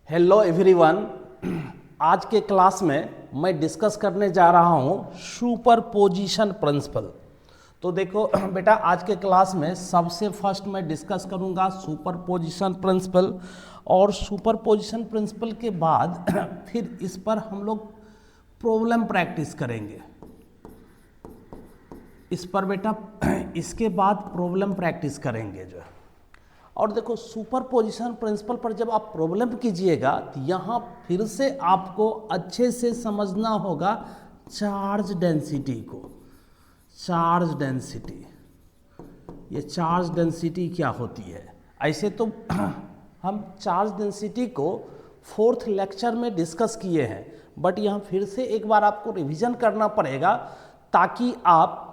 Hello everyone. आज के class में मैं डिस्कस करने जा रहा हूँ सुपरपोजिशन प्रिंसिपल। तो देखो बेटा, आज के क्लास में सबसे फर्स्ट मैं डिस्कस करूँगा सुपरपोजिशन प्रिंसिपल, और सुपरपोजिशन प्रिंसिपल के बाद फिर इस पर हम लोग प्रॉब्लम प्रैक्टिस करेंगे। इस पर बेटा इसके बाद प्रॉब्लम प्रैक्टिस करेंगे जो। और देखो सुपरपोजिशन प्रिंसिपल पर जब आप प्रॉब्लम कीजिएगा तो यहाँ फिर से आपको अच्छे से समझना होगा चार्ज डेंसिटी को। चार्ज डेंसिटी, ये चार्ज डेंसिटी क्या होती है? ऐसे तो हम चार्ज डेंसिटी को 4th लेक्चर में डिस्कस किए हैं, बट यहाँ फिर से एक बार आपको रिवीजन करना पड़ेगा ताकि आप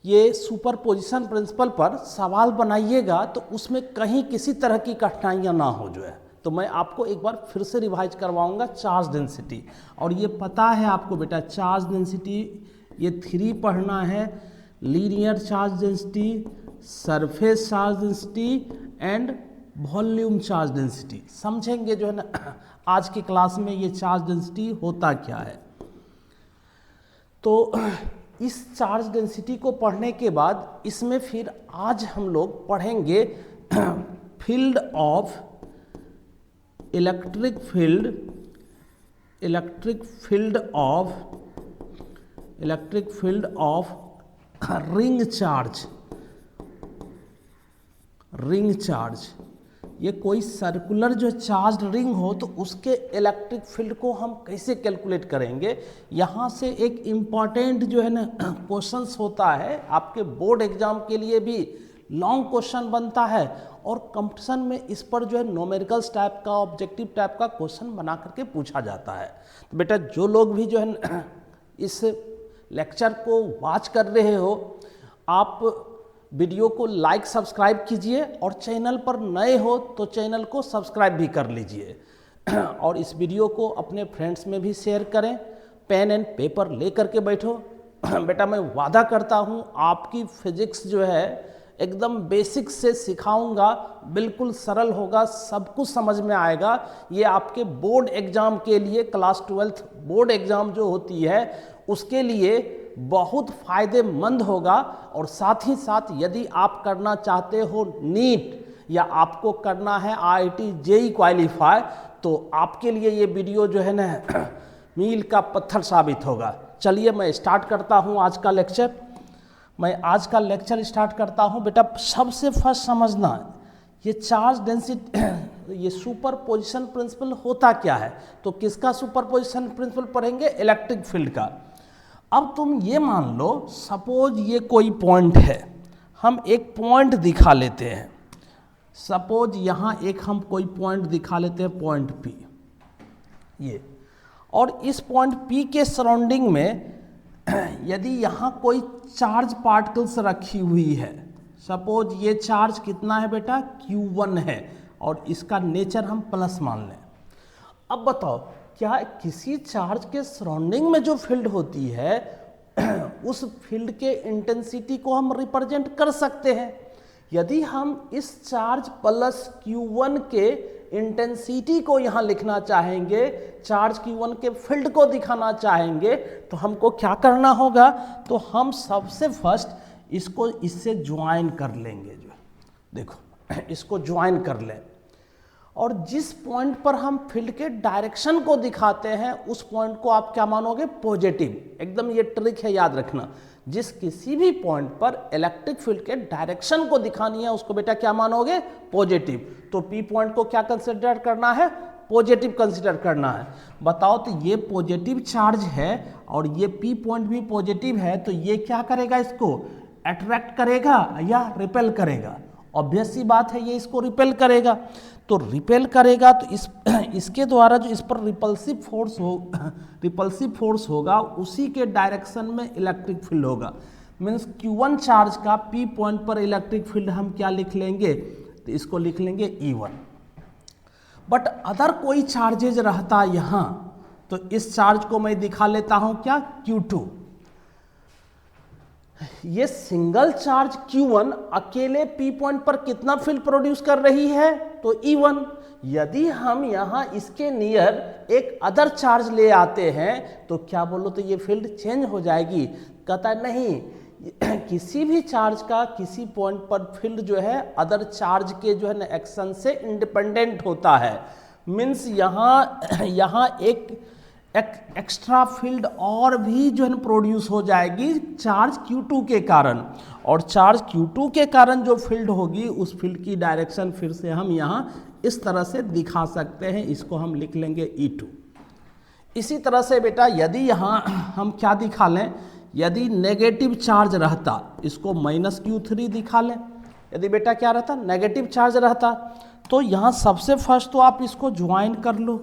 ये सुपरपोजिशन प्रिंसिपल पर सवाल बनाइएगा तो उसमें कहीं किसी तरह की कठिनाइयाँ ना हो जो है। तो मैं आपको एक बार फिर से रिवाइज करवाऊंगा चार्ज डेंसिटी। और ये पता है आपको बेटा, चार्ज डेंसिटी ये 3 पढ़ना है: linear charge density, surface charge density and volume charge density. समझेंगे जो है ना आज की क्लास में ये चार्ज डेंसिटी होता क्या है। तो इस चार्ज डेंसिटी को पढ़ने के बाद इसमें फिर आज हम लोग पढ़ेंगे field of electric field of ring charge. ये कोई सर्कुलर जो चार्ज रिंग हो तो उसके इलेक्ट्रिक फील्ड को हम कैसे कैलकुलेट करेंगे। यहाँ से एक इम्पॉर्टेंट जो है ना क्वेश्चंस होता है, आपके बोर्ड एग्जाम के लिए भी लॉन्ग क्वेश्चन बनता है, और कंपटीशन में इस पर जो है न्यूमेरिकल्स टाइप का, ऑब्जेक्टिव टाइप का क्वेश्चन बना करके पूछा जाता है। तो बेटा जो लोग भी जो है इस लेक्चर को वॉच कर रहे हो, आप वीडियो को लाइक सब्सक्राइब कीजिए, और चैनल पर नए हो तो चैनल को सब्सक्राइब भी कर लीजिए। और इस वीडियो को अपने फ्रेंड्स में भी शेयर करें। पेन एंड पेपर ले करके बैठो। बेटा मैं वादा करता हूँ आपकी फिजिक्स जो है एकदम बेसिक से सिखाऊंगा, बिल्कुल सरल होगा, सब कुछ समझ में आएगा। ये आपके बोर्ड एग्जाम के लिए, क्लास 12th बोर्ड एग्जाम जो होती है उसके लिए बहुत फ़ायदेमंद होगा। और साथ ही साथ यदि आप करना चाहते हो नीट, या आपको करना है IIT JEE क्वालिफाई, तो आपके लिए ये वीडियो जो है ना मील का पत्थर साबित होगा। चलिए मैं स्टार्ट करता हूँ आज का लेक्चर। स्टार्ट करता हूँ बेटा। सबसे फर्स्ट समझना ये चार्ज डेंसिटी, ये सुपरपोजिशन प्रिंसिपल होता क्या है। तो किसका सुपरपोजिशन प्रिंसिपल पढ़ेंगे? इलेक्ट्रिक फील्ड का। अब तुम ये मान लो, सपोज ये कोई पॉइंट है, हम एक पॉइंट दिखा लेते हैं। सपोज यहाँ एक हम कोई पॉइंट दिखा लेते हैं, पॉइंट P ये, और इस पॉइंट P के सराउंडिंग में यदि यहाँ कोई चार्ज पार्टिकल्स रखी हुई है, सपोज ये चार्ज कितना है बेटा? Q1 है, और इसका नेचर हम प्लस मान लें। अब बताओ, क्या किसी चार्ज के सराउंडिंग में जो फील्ड होती है उस फील्ड के इंटेंसिटी को हम रिप्रेजेंट कर सकते हैं? यदि हम इस चार्ज प्लस Q1 के इंटेंसिटी को यहाँ लिखना चाहेंगे, चार्ज Q1 के फील्ड को दिखाना चाहेंगे, तो हमको क्या करना होगा? तो हम सबसे फर्स्ट इसको इससे ज्वाइन कर लेंगे। जो देखो इसको ज्वाइन कर लें, और जिस पॉइंट पर हम फील्ड के डायरेक्शन को दिखाते हैं उस पॉइंट को आप क्या मानोगे? पॉजिटिव। एकदम ये ट्रिक है, याद रखना। जिस किसी भी पॉइंट पर इलेक्ट्रिक फील्ड के डायरेक्शन को दिखानी है उसको बेटा क्या मानोगे? पॉजिटिव। तो P पॉइंट को क्या कंसिडर करना है? पॉजिटिव कंसिडर करना है। बताओ, तो ये पॉजिटिव चार्ज है और ये P पॉइंट भी पॉजिटिव है, तो ये क्या करेगा? इसको अट्रैक्ट करेगा या रिपेल करेगा? ऑब्वियस सी बात है, ये इसको रिपेल करेगा। तो रिपेल करेगा तो इसके द्वारा जो इस पर रिपल्सिव फोर्स होगा उसी के डायरेक्शन में इलेक्ट्रिक फील्ड होगा। मीन्स Q1 चार्ज का P पॉइंट पर इलेक्ट्रिक फील्ड हम क्या लिख लेंगे? तो इसको लिख लेंगे E1। बट अदर कोई चार्जेज रहता यहाँ, तो इस चार्ज को मैं दिखा लेता हूँ क्या? Q2। ये सिंगल चार्ज Q1 अकेले P पॉइंट पर कितना फील्ड प्रोड्यूस कर रही है, तो E1। यदि हम यहाँ इसके नियर एक अदर चार्ज ले आते हैं तो क्या बोलो, तो ये फील्ड चेंज हो जाएगी। कहता नहीं, किसी भी चार्ज का किसी पॉइंट पर फील्ड जो है अदर चार्ज के जो है ना एक्शन से इंडिपेंडेंट होता है। मीन्स यहाँ एक एक्स्ट्रा फील्ड और भी जो है ना प्रोड्यूस हो जाएगी चार्ज Q2 के कारण, और चार्ज Q2 के कारण जो फील्ड होगी उस फील्ड की डायरेक्शन फिर से हम यहाँ इस तरह से दिखा सकते हैं, इसको हम लिख लेंगे E2। इसी तरह से बेटा यदि यहाँ हम क्या दिखा लें, यदि नेगेटिव चार्ज रहता, इसको -Q3 दिखा लें। यदि बेटा क्या रहता, नेगेटिव चार्ज रहता, तो यहाँ सबसे फर्स्ट तो आप इसको ज्वाइन कर लो,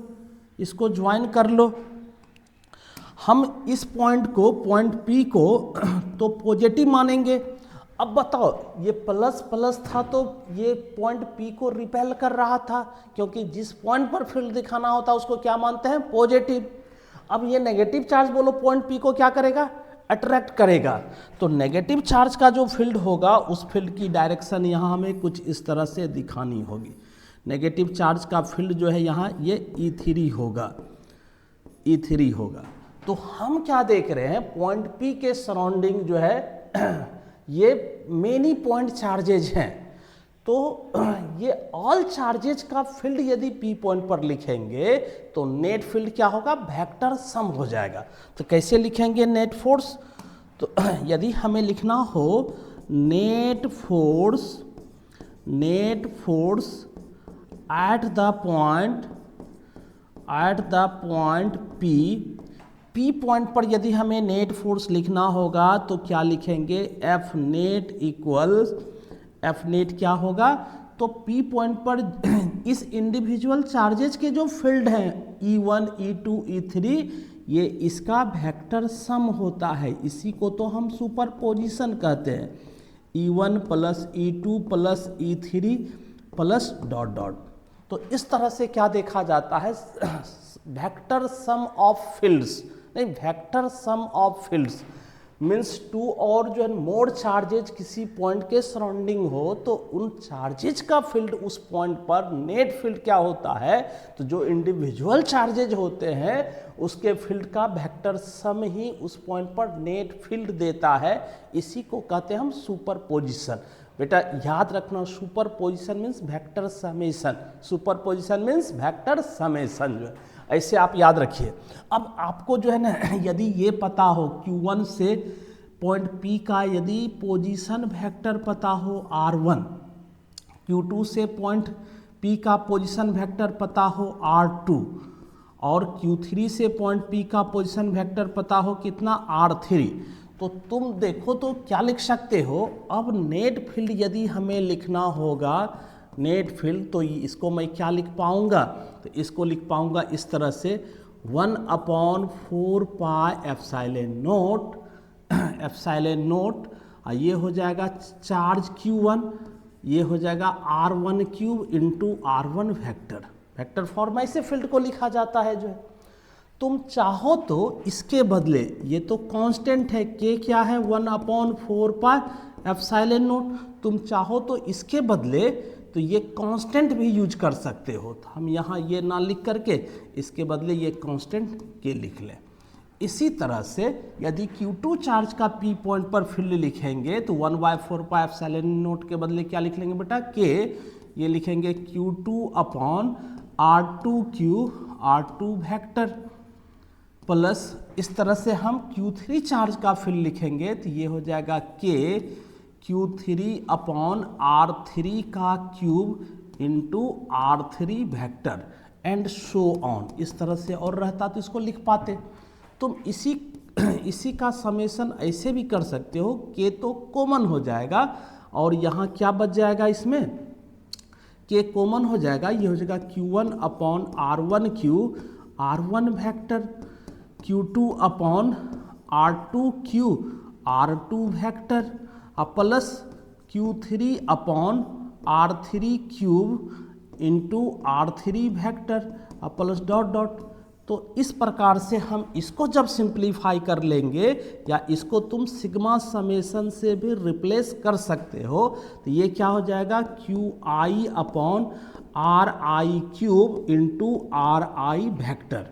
इसको ज्वाइन कर लो। हम इस पॉइंट को, पॉइंट P को तो पॉजिटिव मानेंगे। अब बताओ, ये प्लस प्लस था तो ये पॉइंट P को रिपेल कर रहा था, क्योंकि जिस पॉइंट पर फील्ड दिखाना होता है उसको क्या मानते हैं, पॉजिटिव। अब ये नेगेटिव चार्ज बोलो पॉइंट P को क्या करेगा, अट्रैक्ट करेगा। तो नेगेटिव चार्ज का जो फील्ड होगा उस फील्ड की डायरेक्शन यहाँ हमें कुछ इस तरह से दिखानी होगी। नेगेटिव चार्ज का फील्ड जो है यहाँ ये E3 होगा, E3 होगा। तो हम क्या देख रहे हैं, पॉइंट P के सराउंडिंग जो है ये मेनी पॉइंट चार्जेज हैं, तो ये ऑल चार्जेज का फील्ड यदि P पॉइंट पर लिखेंगे तो नेट फील्ड क्या होगा, वेक्टर सम हो जाएगा। तो कैसे लिखेंगे नेट फोर्स, तो यदि हमें लिखना हो net force at the point P point पर यदि हमें नेट फोर्स लिखना होगा तो क्या लिखेंगे, F नेट क्या होगा, तो P पॉइंट पर इस इंडिविजुअल चार्जेज के जो फील्ड हैं E1, E2, E3, ये इसका वेक्टर सम होता है। इसी को तो हम सुपरपोजिशन कहते हैं, E1 plus E2 plus E3 plus dot dot. तो इस तरह से क्या देखा जाता है, वेक्टर सम ऑफ फील्ड्स, नहीं vector sum of fields means two और जो है मोर चार्जेज किसी पॉइंट के सराउंडिंग हो तो उन चार्जेज का फील्ड उस पॉइंट पर नेट फील्ड क्या होता है, तो जो इंडिविजुअल चार्जेज होते हैं उसके फील्ड का वेक्टर सम ही उस पॉइंट पर नेट फील्ड देता है। इसी को कहते हैं हम सुपरपोजिशन। बेटा याद रखना, superposition means vector summation, superposition means vector summation, जो है ऐसे आप याद रखिए। अब आपको जो है ना यदि ये पता हो Q1 से पॉइंट P का यदि पोजीशन वेक्टर पता हो R1, Q2 से पॉइंट P का पोजीशन वेक्टर पता हो R2, और Q3 से पॉइंट P का पोजीशन वेक्टर पता हो कितना, R3, तो तुम देखो तो क्या लिख सकते हो। अब नेट फील्ड यदि हमें लिखना होगा, नेट फील्ड, तो इसको मैं क्या लिख पाऊंगा, तो इसको लिख पाऊंगा इस तरह से 1/4 पाई एप्सिलॉन नोट, ये हो जाएगा चार्ज Q1, ये हो जाएगा R1 cube into R1 vector form ऐसे फील्ड को लिखा जाता है। जो है तुम चाहो तो इसके बदले, ये तो कांस्टेंट है, K क्या है 1/4 पाई एप्सिलॉन नोट, तुम चाहो तो इसके बदले तो ये कांस्टेंट भी यूज कर सकते हो। तो हम यहाँ ये ना लिख करके इसके बदले ये कांस्टेंट के लिख लें। इसी तरह से यदि Q2 चार्ज का P पॉइंट पर फील्ड लिखेंगे तो 1/4 पाई एप्सिलॉन नोट के बदले क्या लिख लेंगे बेटा, K, ये लिखेंगे Q2/R2 cube R2 vector, plus इस तरह से हम Q3 चार्ज का फील्ड लिखेंगे तो ये हो जाएगा K Q3/R3 का cube into R3 vector and so on. इस तरह से और रहता तो इसको लिख पाते। तुम इसी का समेशन ऐसे भी कर सकते हो, K तो कॉमन हो जाएगा और यहाँ क्या बच जाएगा, इसमें K कॉमन हो जाएगा, ये हो जाएगा Q1/R1 cube R1 vector, Q2/R2 cube R2 vector, plus Q3/R3 cube into R3 vector, plus dot dot तो इस प्रकार से हम इसको जब सिंप्लीफाई कर लेंगे या इसको तुम सिग्मा समेशन से भी रिप्लेस कर सकते हो, तो ये क्या हो जाएगा Q I upon are I cube into are I vector.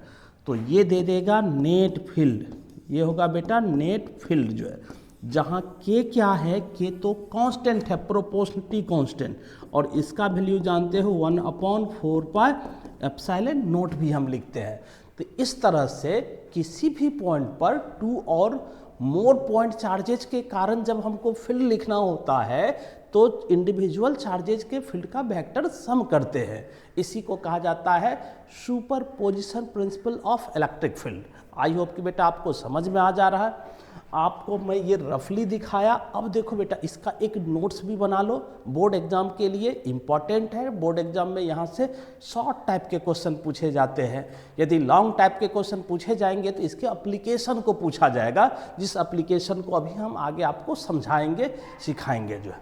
तो ये दे देगा नेट फील्ड, ये होगा बेटा नेट फील्ड जो है, जहाँ के क्या है, के तो कांस्टेंट है, प्रोपोर्शनलिटी कांस्टेंट, और इसका वैल्यू जानते हो 1/4 एप्सिलॉन नॉट भी हम लिखते हैं। तो इस तरह से किसी भी पॉइंट पर 2 और मोर पॉइंट चार्जेज के कारण जब हमको फील्ड लिखना होता है तो इंडिविजुअल चार्जेज के फील्ड का वेक्टर सम करते हैं। इसी को कहा जाता है superposition principle of electric field. I hope कि बेटा आपको समझ में आ जा रहा है। आपको मैं ये रफली दिखाया। अब देखो बेटा इसका एक नोट्स भी बना लो, बोर्ड एग्जाम के लिए इम्पॉर्टेंट है। बोर्ड एग्जाम में यहाँ से शॉर्ट टाइप के क्वेश्चन पूछे जाते हैं। यदि लॉन्ग टाइप के क्वेश्चन पूछे जाएंगे तो इसके एप्लीकेशन को पूछा जाएगा, जिस एप्लीकेशन को अभी हम आगे आपको समझाएंगे, सिखाएंगे जो है।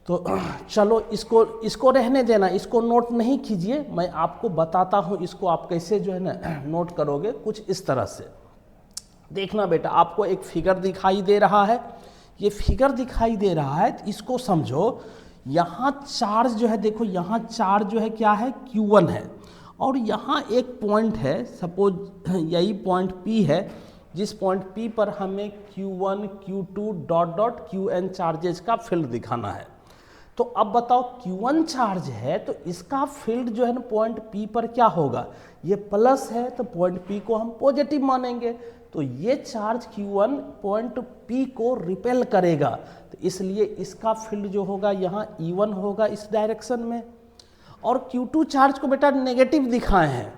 तो चलो इसको रहने देना, इसको नोट नहीं कीजिए, मैं आपको बताता हूँ इसको आप कैसे जो है ना नोट करोगे। कुछ इस तरह से देखना बेटा, आपको एक फिगर दिखाई दे रहा है, ये फिगर दिखाई दे रहा है, तो इसको समझो। यहाँ चार्ज जो है, देखो यहाँ चार्ज जो है क्या है, Q1 है, और यहाँ एक पॉइंट है, सपोज यही पॉइंट P है, जिस पॉइंट P पर हमें Q1 Q2 dot dot Qn charges का फील्ड दिखाना है। तो अब बताओ Q1 चार्ज है तो इसका फील्ड जो है ना पॉइंट P पर क्या होगा, ये प्लस है तो पॉइंट P को हम पॉजिटिव मानेंगे। तो ये चार्ज Q1 पॉइंट P को रिपेल करेगा, तो इसलिए इसका फील्ड जो होगा यहाँ E1 होगा इस डायरेक्शन में। और Q2 चार्ज को बेटा नेगेटिव दिखाए हैं,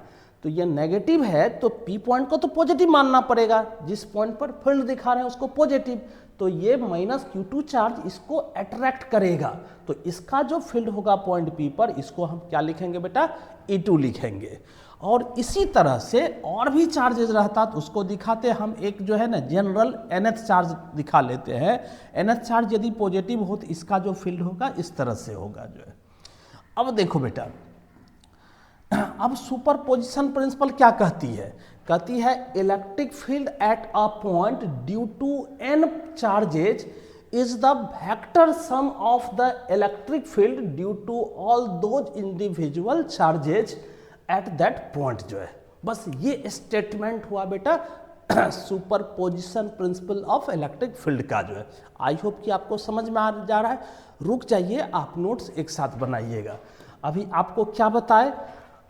तो ये नेगेटिव है तो P पॉइंट को तो पॉजिटिव मानना पड़ेगा, जिस पॉइंट पर फील्ड दिखा रहे हैं उसको पॉजिटिव। तो ये माइनस Q2 चार्ज इसको अट्रैक्ट करेगा, तो इसका जो फील्ड होगा पॉइंट P पर, इसको हम क्या लिखेंगे बेटा, E2 लिखेंगे। और इसी तरह से और भी चार्जेस रहता तो उसको दिखाते हम, एक जो है ना जनरल nth चार्ज दिखा लेते हैं। nth चार्ज यदि पॉजिटिव हो तो इसका जो फील्ड होगा इस तरह से होगा जो है। अब देखो बेटा, अब सुपरपोजिशन प्रिंसिपल क्या कहती है, कहती है electric field at a point due to n charges is the vector sum of the electric field due to all those individual charges at that point जो है। बस ये स्टेटमेंट हुआ बेटा superposition principle of electric field का जो है। I hope कि आपको समझ में आ जा रहा है। रुक जाइए, आप नोट्स एक साथ बनाइएगा। अभी आपको क्या बताए,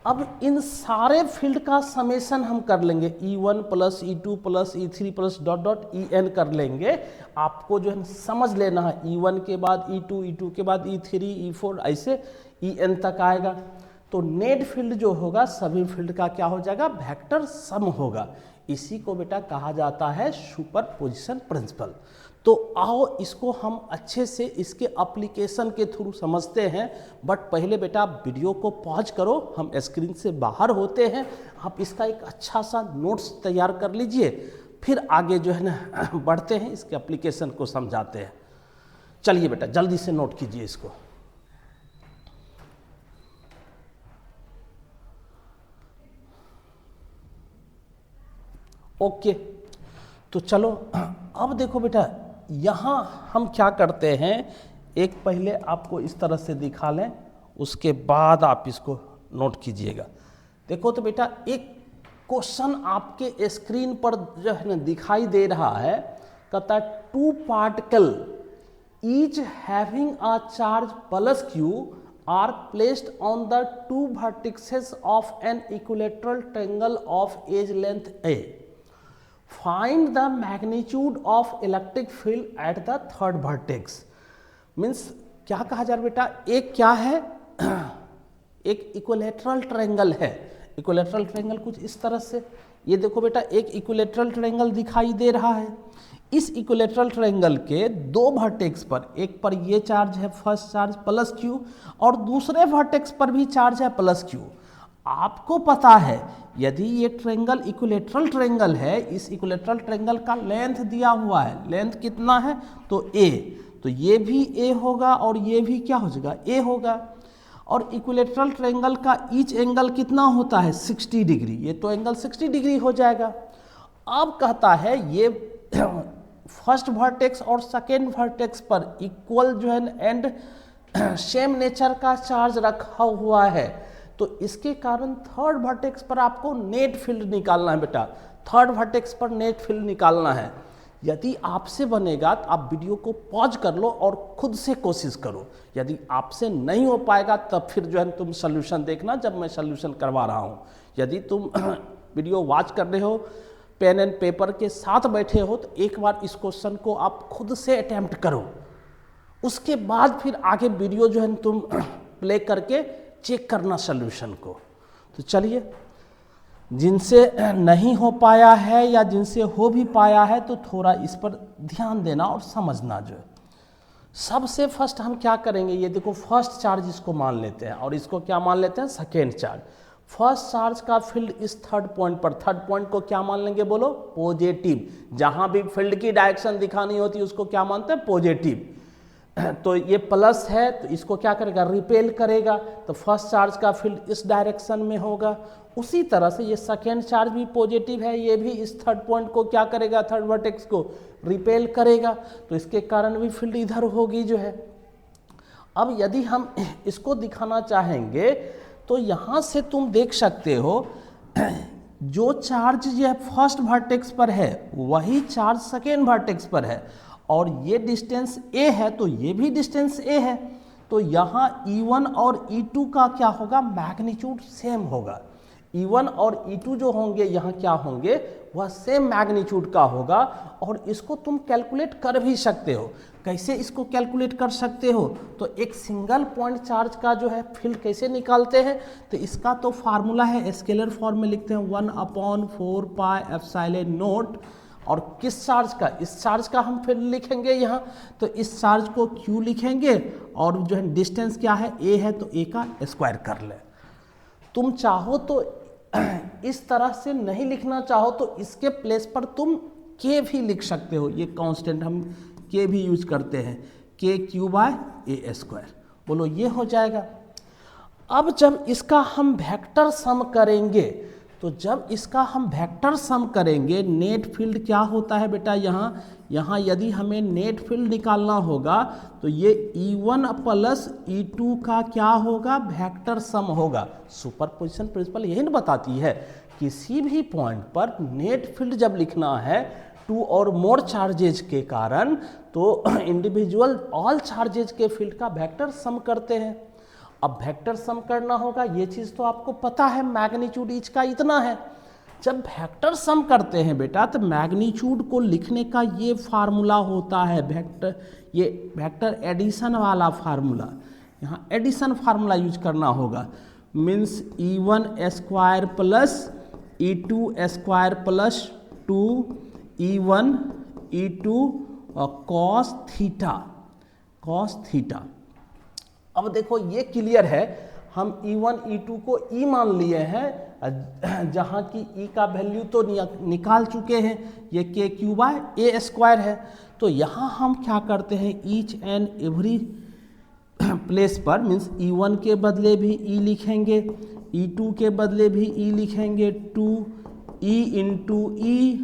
अब इन सारे फील्ड का समेशन हम कर लेंगे, E1 plus E2 plus E3 plus dot dot En कर लेंगे। आपको जो है समझ लेना है, E1 के बाद E2, E2 के बाद E3, E4 ऐसे En तक आएगा। तो नेट फील्ड जो होगा सभी फील्ड का क्या हो जाएगा, वेक्टर सम होगा। इसी को बेटा कहा जाता है सुपरपोजिशन प्रिंसिपल। तो आओ इसको हम अच्छे से इसके एप्लीकेशन के थ्रू समझते हैं। बट पहले बेटा आप वीडियो को पॉज करो, हम स्क्रीन से बाहर होते हैं, आप इसका एक अच्छा सा नोट्स तैयार कर लीजिए, फिर आगे जो है ना बढ़ते हैं, इसके एप्लीकेशन को समझाते हैं। चलिए बेटा जल्दी से नोट कीजिए इसको। ओके, तो चलो अब देखो बेटा, यहाँ हम क्या करते हैं, एक पहले आपको इस तरह से दिखा लें, उसके बाद आप इसको नोट कीजिएगा। देखो तो बेटा एक क्वेश्चन आपके स्क्रीन पर जो है ना दिखाई दे रहा है, कहता है 2 particle each having a charge plus Q are placed on the 2 vertices of an equilateral triangle of edge length A. Find the magnitude of electric field at the third vertex. Means क्या कहा जा रहा बेटा, एक क्या है, एक equilateral triangle है। इक्विलेटरल ट्रायंगल कुछ इस तरह से, ये देखो बेटा एक इक्विलेटरल ट्रायंगल दिखाई दे रहा है। इस इक्विलेटरल ट्रायंगल के 2 वर्टेक्स पर, एक पर ये चार्ज है फर्स्ट चार्ज प्लस Q, और दूसरे वर्टेक्स पर भी चार्ज है प्लस Q। आपको पता है यदि ये ट्रायंगल इक्विलेटरल ट्रायंगल है, इस इक्विलेटरल ट्रायंगल का लेंथ दिया हुआ है, लेंथ कितना है तो A, तो ये भी A होगा और ये भी क्या हो जाएगा A होगा। और इक्विलेटरल ट्रायंगल का ईच एंगल कितना होता है 60 डिग्री, ये तो एंगल 60 डिग्री हो जाएगा। अब कहता है ये फर्स्ट वर्टेक्स और सेकेंड वर्टेक्स पर इक्वल जो है एंड सेम नेचर का चार्ज रखा हुआ है, तो इसके कारण थर्ड वर्टेक्स पर आपको नेट फील्ड निकालना है बेटा, थर्ड वर्टेक्स पर नेट फील्ड निकालना है। यदि आपसे बनेगा तो आप वीडियो को पॉज कर लो और खुद से कोशिश करो, यदि आपसे नहीं हो पाएगा तब फिर जो है तुम सॉल्यूशन देखना जब मैं सॉल्यूशन करवा रहा हूँ। यदि तुम वीडियो वॉच कर रहे हो पेन एंड पेपर के साथ बैठे हो तो एक बार इस क्वेश्चन को आप खुद से अटेम्प्ट करो, उसके बाद फिर आगे वीडियो जो है तुम प्ले करके चेक करना सॉल्यूशन को। तो चलिए, जिनसे नहीं हो पाया है या जिनसे हो भी पाया है तो थोड़ा इस पर ध्यान देना और समझना जो है। सबसे फर्स्ट हम क्या करेंगे, ये देखो फर्स्ट चार्ज इसको मान लेते हैं और इसको क्या मान लेते हैं सेकेंड चार्ज। फर्स्ट चार्ज का फील्ड इस थर्ड पॉइंट पर, थर्ड पॉइंट को क्या मान लेंगे बोलो पॉजिटिव। जहां भी फील्ड की डायरेक्शन दिखानी होती है उसको क्या मानते हैं पॉजिटिव। तो ये प्लस है तो इसको क्या करेगा रिपेल करेगा, तो फर्स्ट चार्ज का फील्ड इस डायरेक्शन में होगा। उसी तरह से ये सेकेंड चार्ज भी पॉजिटिव है, ये भी इस थर्ड पॉइंट को क्या करेगा थर्ड वर्टेक्स को रिपेल करेगा, तो इसके कारण भी फील्ड इधर होगी जो है। अब यदि हम इसको दिखाना चाहेंगे तो यहाँ से तुम देख सकते हो जो चार्ज ये फर्स्ट वर्टेक्स पर है वही चार्ज सेकेंड वर्टेक्स पर है, और ये डिस्टेंस a है तो ये भी डिस्टेंस a है, तो यहाँ E1 और E2 का क्या होगा मैग्नीट्यूड सेम होगा। E1 और E2 जो होंगे यहाँ क्या होंगे वह सेम मैग्नीट्यूड का होगा, और इसको तुम कैलकुलेट कर भी सकते हो। कैसे इसको कैलकुलेट कर सकते हो, तो एक सिंगल पॉइंट चार्ज का जो है फील्ड कैसे निकालते हैं, तो इसका तो फार्मूला है स्केलर फॉर्म में लिखते हैं 1/4 पाई एप्सिलॉन नॉट, और किस चार्ज का, इस चार्ज का हम फिर लिखेंगे यहाँ, तो इस चार्ज को Q लिखेंगे और जो है डिस्टेंस क्या है a है तो a का स्क्वायर कर ले। तुम चाहो तो इस तरह से नहीं लिखना चाहो तो इसके प्लेस पर तुम k भी लिख सकते हो, ये कांस्टेंट हम k भी यूज करते हैं, KQ/a², बोलो ये हो जाएगा। अब जब इसका हम वेक्टर सम करेंगे, तो जब इसका हम वेक्टर सम करेंगे नेट फील्ड क्या होता है बेटा, यहाँ यदि हमें नेट फील्ड निकालना होगा तो ये E1 प्लस E2 का क्या होगा वेक्टर सम होगा। सुपरपोजिशन प्रिंसिपल यही न बताती है, किसी भी पॉइंट पर नेट फील्ड जब लिखना है टू और मोर चार्जेज के कारण, तो इंडिविजुअल ऑल चार्जेज के फील्ड का वेक्टर सम करते हैं। अब वेक्टर सम करना होगा, ये चीज़ तो आपको पता है मैग्नीट्यूड ईच का इतना है। जब वेक्टर सम करते हैं बेटा तो मैग्नीट्यूड को लिखने का ये फार्मूला होता है वेक्टर, ये वेक्टर एडिशन वाला फार्मूला, यहाँ एडिशन फार्मूला यूज करना होगा। Means E1² plus E2² plus 2E1 E2 cos theta. अब देखो ये क्लियर है, हम E1 E2 को E मान लिए हैं, जहाँ की E का वैल्यू तो निकाल चुके हैं, ये KQ/a² है। तो यहाँ हम क्या करते हैं ईच एंड एवरी प्लेस पर, मीन्स E1 के बदले भी E लिखेंगे, E2 के बदले भी E लिखेंगे, 2E इंटू E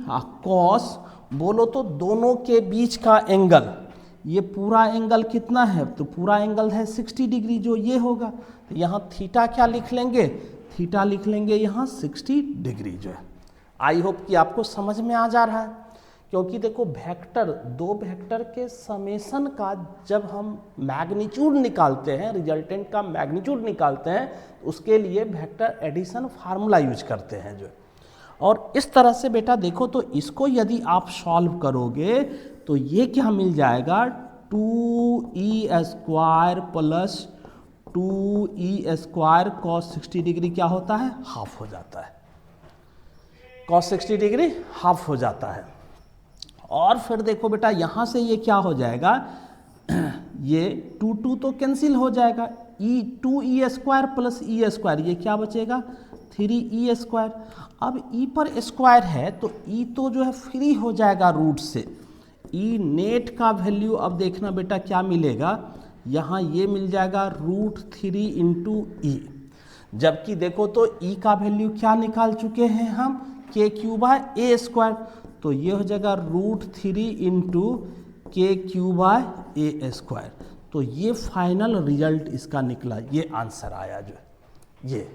कॉस, बोलो तो दोनों के बीच का एंगल, ये पूरा एंगल कितना है, तो पूरा एंगल है 60 डिग्री जो ये होगा, तो यहाँ थीटा क्या लिख लेंगे, थीटा लिख लेंगे यहाँ 60 डिग्री जो है। आई होप कि आपको समझ में आ जा रहा है, क्योंकि देखो वेक्टर, दो वेक्टर के समेशन का जब हम मैग्नीट्यूड निकालते हैं, रिजल्टेंट का मैग्नीट्यूड निकालते हैं, उसके लिए वेक्टर एडिशन फार्मूला यूज करते हैं जो। और इस तरह से बेटा देखो, तो इसको यदि आप सॉल्व करोगे तो ये क्या मिल जाएगा 2E² plus 2E² cos 60 degree क्या होता है हाफ हो जाता है, कॉस 60 डिग्री हाफ हो जाता है। और फिर देखो बेटा यहाँ से ये क्या हो जाएगा, ये 2 तो कैंसिल हो जाएगा, 2E² प्लस E², ये क्या बचेगा 3E²। अब E पर स्क्वायर है तो E तो जो है फ्री हो जाएगा रूट से, E नेट का वैल्यू अब देखना बेटा क्या मिलेगा, यहाँ ये मिल जाएगा √3 इंटू ई। जबकि देखो तो ई का वैल्यू क्या निकाल चुके हैं हम, k3/a²। तो ये हो जाएगा √3 इंटू k3/a²। तो ये फाइनल रिजल्ट इसका निकला, ये आंसर आया जो ये।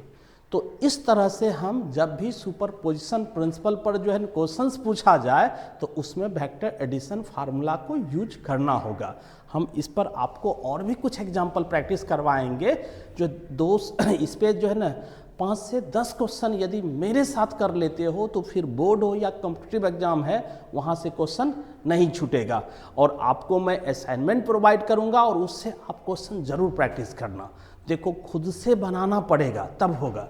तो इस तरह से हम जब भी सुपरपोजिशन प्रिंसिपल पर जो है क्वेश्चंस पूछा जाए तो उसमें वेक्टर एडिशन फार्मूला को यूज करना होगा। हम इस पर आपको और भी कुछ एग्जांपल प्रैक्टिस करवाएंगे जो इस पे जो है ना 5 से 10 क्वेश्चन यदि मेरे साथ कर लेते हो तो फिर बोर्ड हो या कॉम्पिटिटिव एग्जाम है वहाँ से क्वेश्चन नहीं छूटेगा। और आपको मैं असाइनमेंट प्रोवाइड करूँगा और उससे आप क्वेश्चन जरूर प्रैक्टिस करना। देखो खुद से बनाना पड़ेगा तब होगा।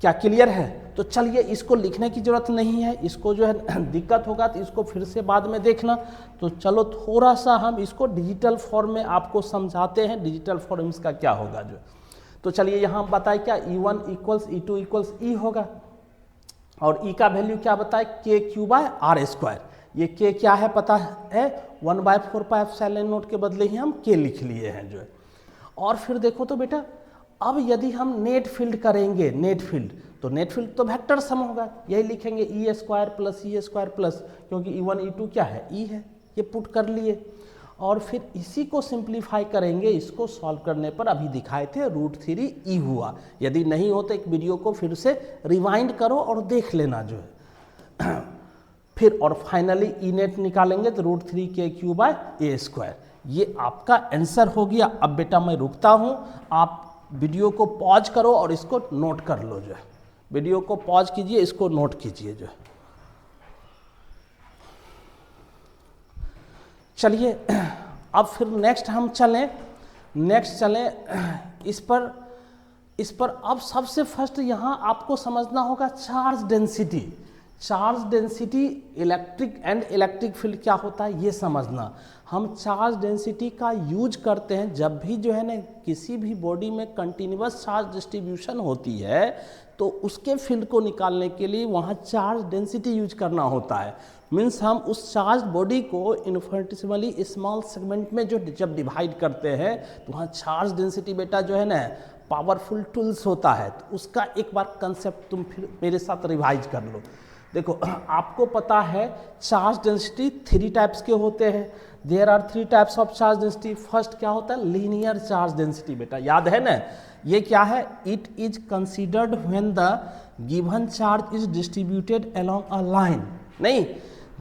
क्या क्लियर है? तो चलिए इसको लिखने की ज़रूरत नहीं है, इसको जो है दिक्कत होगा तो इसको फिर से बाद में देखना। तो चलो थोड़ा सा हम इसको डिजिटल फॉर्म में आपको समझाते हैं, डिजिटल फॉर्म इसका क्या होगा जो। तो चलिए यहाँ बताए क्या E1 = E2 = E होगा और E का वैल्यू क्या बताए k3/r²। ये k क्या है पता है, 1/4πε0 के बदले ही हम k लिख लिए हैं जो है। और फिर देखो तो बेटा अब यदि हम नेट फील्ड करेंगे, नेट फील्ड तो नेट फील्ड तो वेक्टर सम होगा, यही लिखेंगे E² + E² क्योंकि E1 E2 क्या है, E है, ये पुट कर लिए। और फिर इसी को सिंप्लीफाई करेंगे, इसको सॉल्व करने पर अभी दिखाए थे √3 E हुआ। यदि नहीं हो तो एक वीडियो को फिर से रिवाइंड करो और देख लेना जो है। फिर और फाइनली ई नेट निकालेंगे तो √3 k3/a²। ये आपका आंसर हो गया। अब बेटा मैं रुकता हूँ, आप वीडियो को पॉज करो और इसको नोट कर लो जो है। वीडियो को पॉज कीजिए, इसको नोट कीजिए जो है। चलिए अब फिर नेक्स्ट हम चलें इस पर अब सबसे फर्स्ट यहाँ आपको समझना होगा charge density. Charge density electric field क्या होता है ये समझना। हम चार्ज डेंसिटी का यूज करते हैं जब भी जो है ना किसी भी बॉडी में कंटिन्यूअस चार्ज डिस्ट्रीब्यूशन होती है तो उसके फील्ड को निकालने के लिए वहाँ चार्ज डेंसिटी यूज करना होता है। मीन्स हम उस चार्ज बॉडी को इनफिनिटेसिमली स्मॉल सेगमेंट में जो जब डिवाइड करते हैं तो वहाँ चार्ज डेंसिटी बेटा जो है ना पावरफुल टूल्स होता है। तो उसका एक बार कंसेप्ट तुम फिर मेरे साथ रिवाइज कर लो। देखो आपको पता है चार्ज डेंसिटी 3 टाइप्स के होते हैं। There are 3 types of charge density. First क्या होता है, लीनियर चार्ज डेंसिटी। बेटा याद है ना, ये क्या है, it is considered when the given charge is distributed along a line. नहीं,